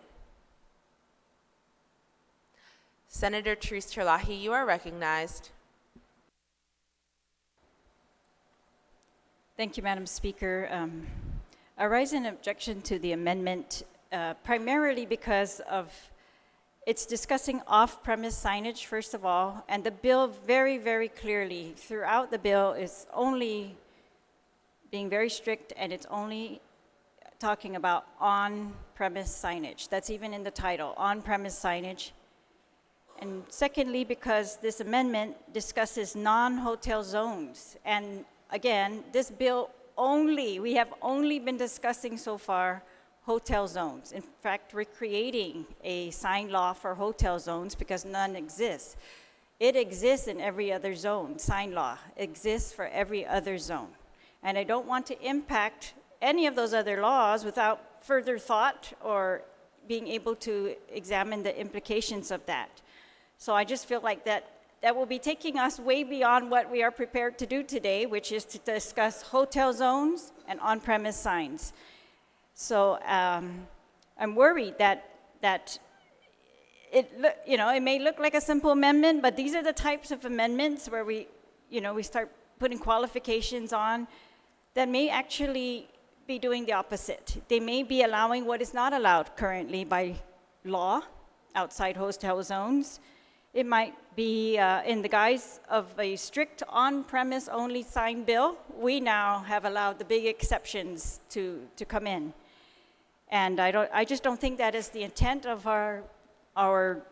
Senator Therese Terlahi, you are recognized. Thank you, Madam Speaker. I rise in objection to the amendment primarily because of it's discussing off-premise signage, first of all, and the bill very, very clearly throughout the bill is only being very strict, and it's only talking about on-premise signage. That's even in the title, on-premise signage. And secondly, because this amendment discusses non-hotel zones. And again, this bill we have only been discussing so far hotel zones. In fact, we're creating a sign law for hotel zones because none exists. It exists in every other zone. Sign law exists for every other zone. And I don't want to impact any of those other laws without further thought or being able to examine the implications of that. So I just feel like that will be taking us way beyond what we are prepared to do today, which is to discuss hotel zones and on-premise signs. So I'm worried that it may look like a simple amendment, but these are the types of amendments where we start putting qualifications on that may actually be doing the opposite. They may be allowing what is not allowed currently by law outside hotel zones. It might be in the guise of a strict on-premise only sign bill. We now have allowed the big exceptions to come in. And I just don't think that is the intent of our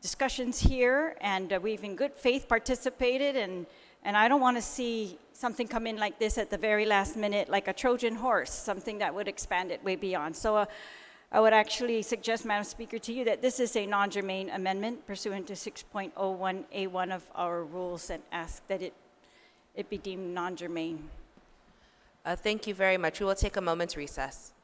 discussions here, and we've in good faith participated, and I don't want to see something come in like this at the very last minute, like a Trojan horse, something that would expand it way beyond. So I would actually suggest, Madam Speaker, to you that this is a non-germane amendment pursuant to 6.01A1 of our rules, and ask that it be deemed non-germane. Thank you very much. We will take a moment's recess.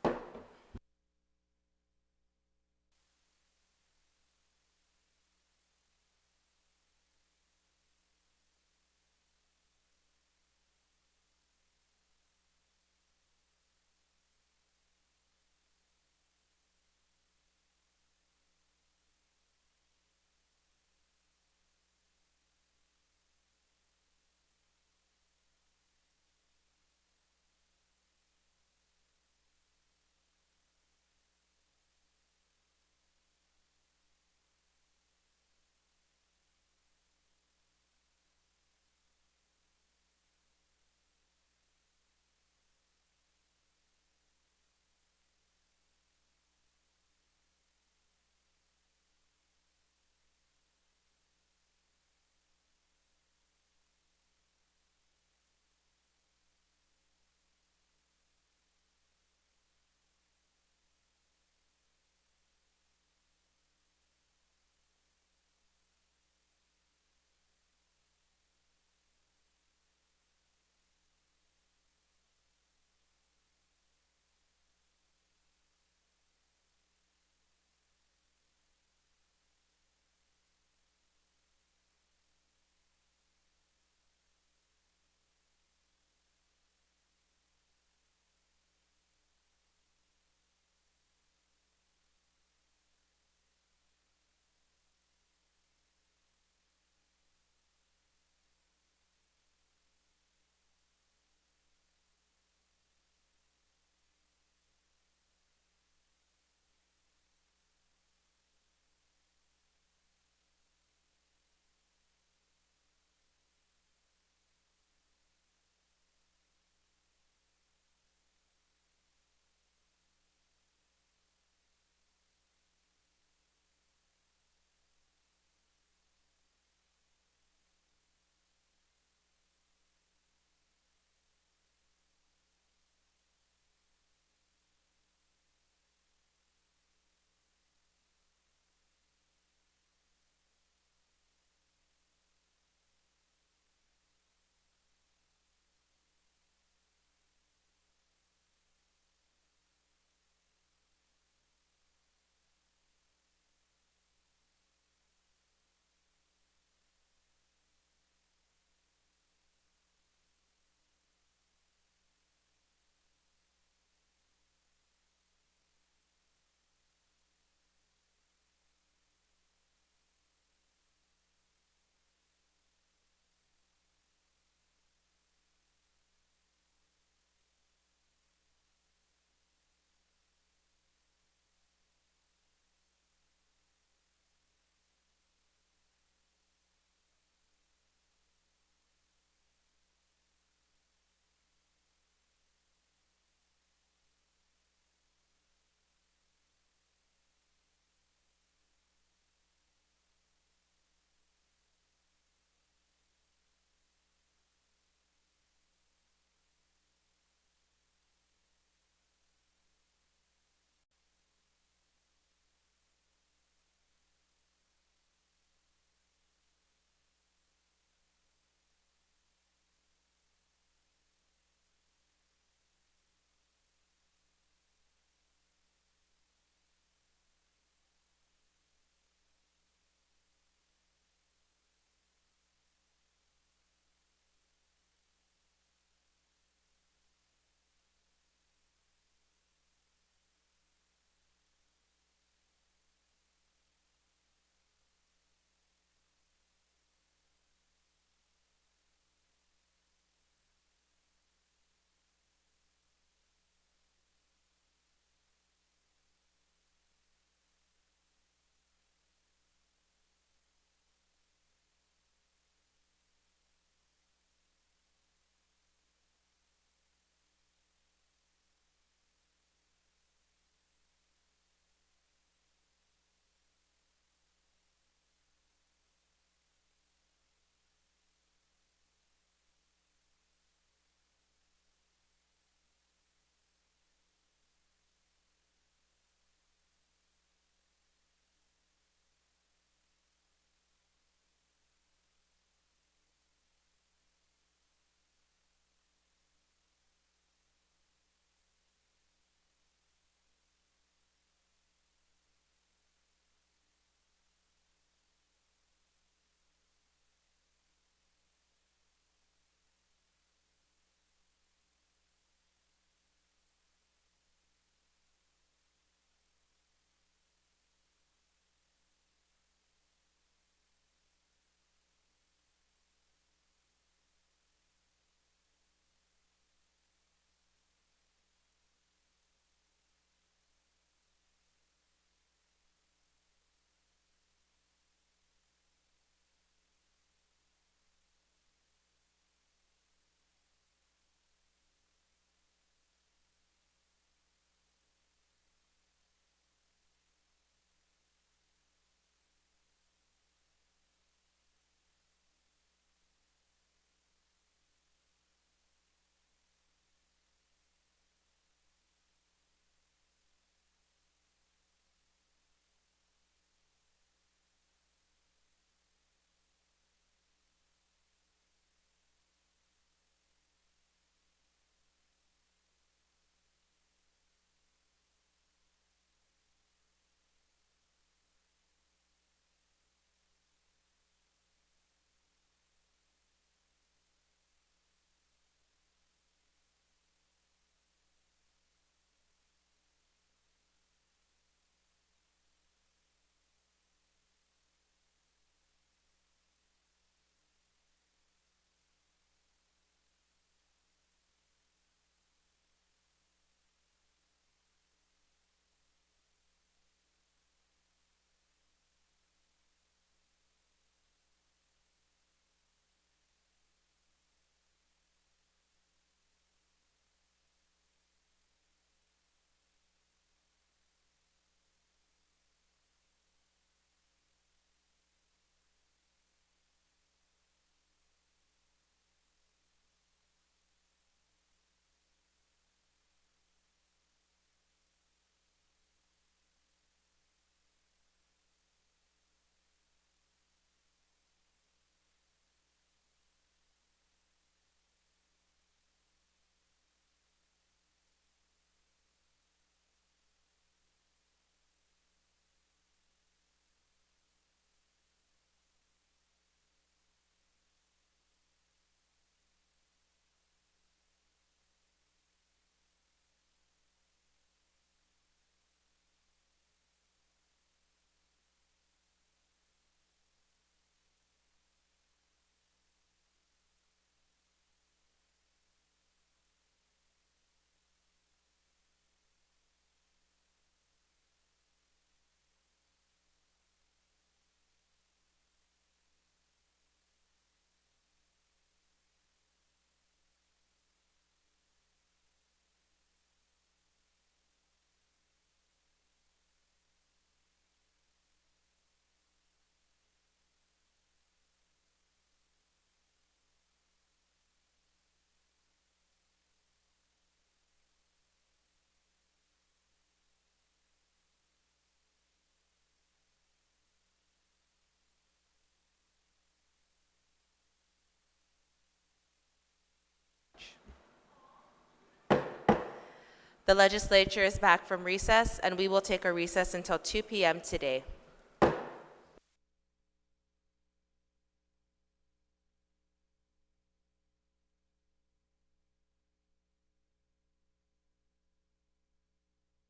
The legislature is back from recess, and we will take a recess until 2 p.m. today.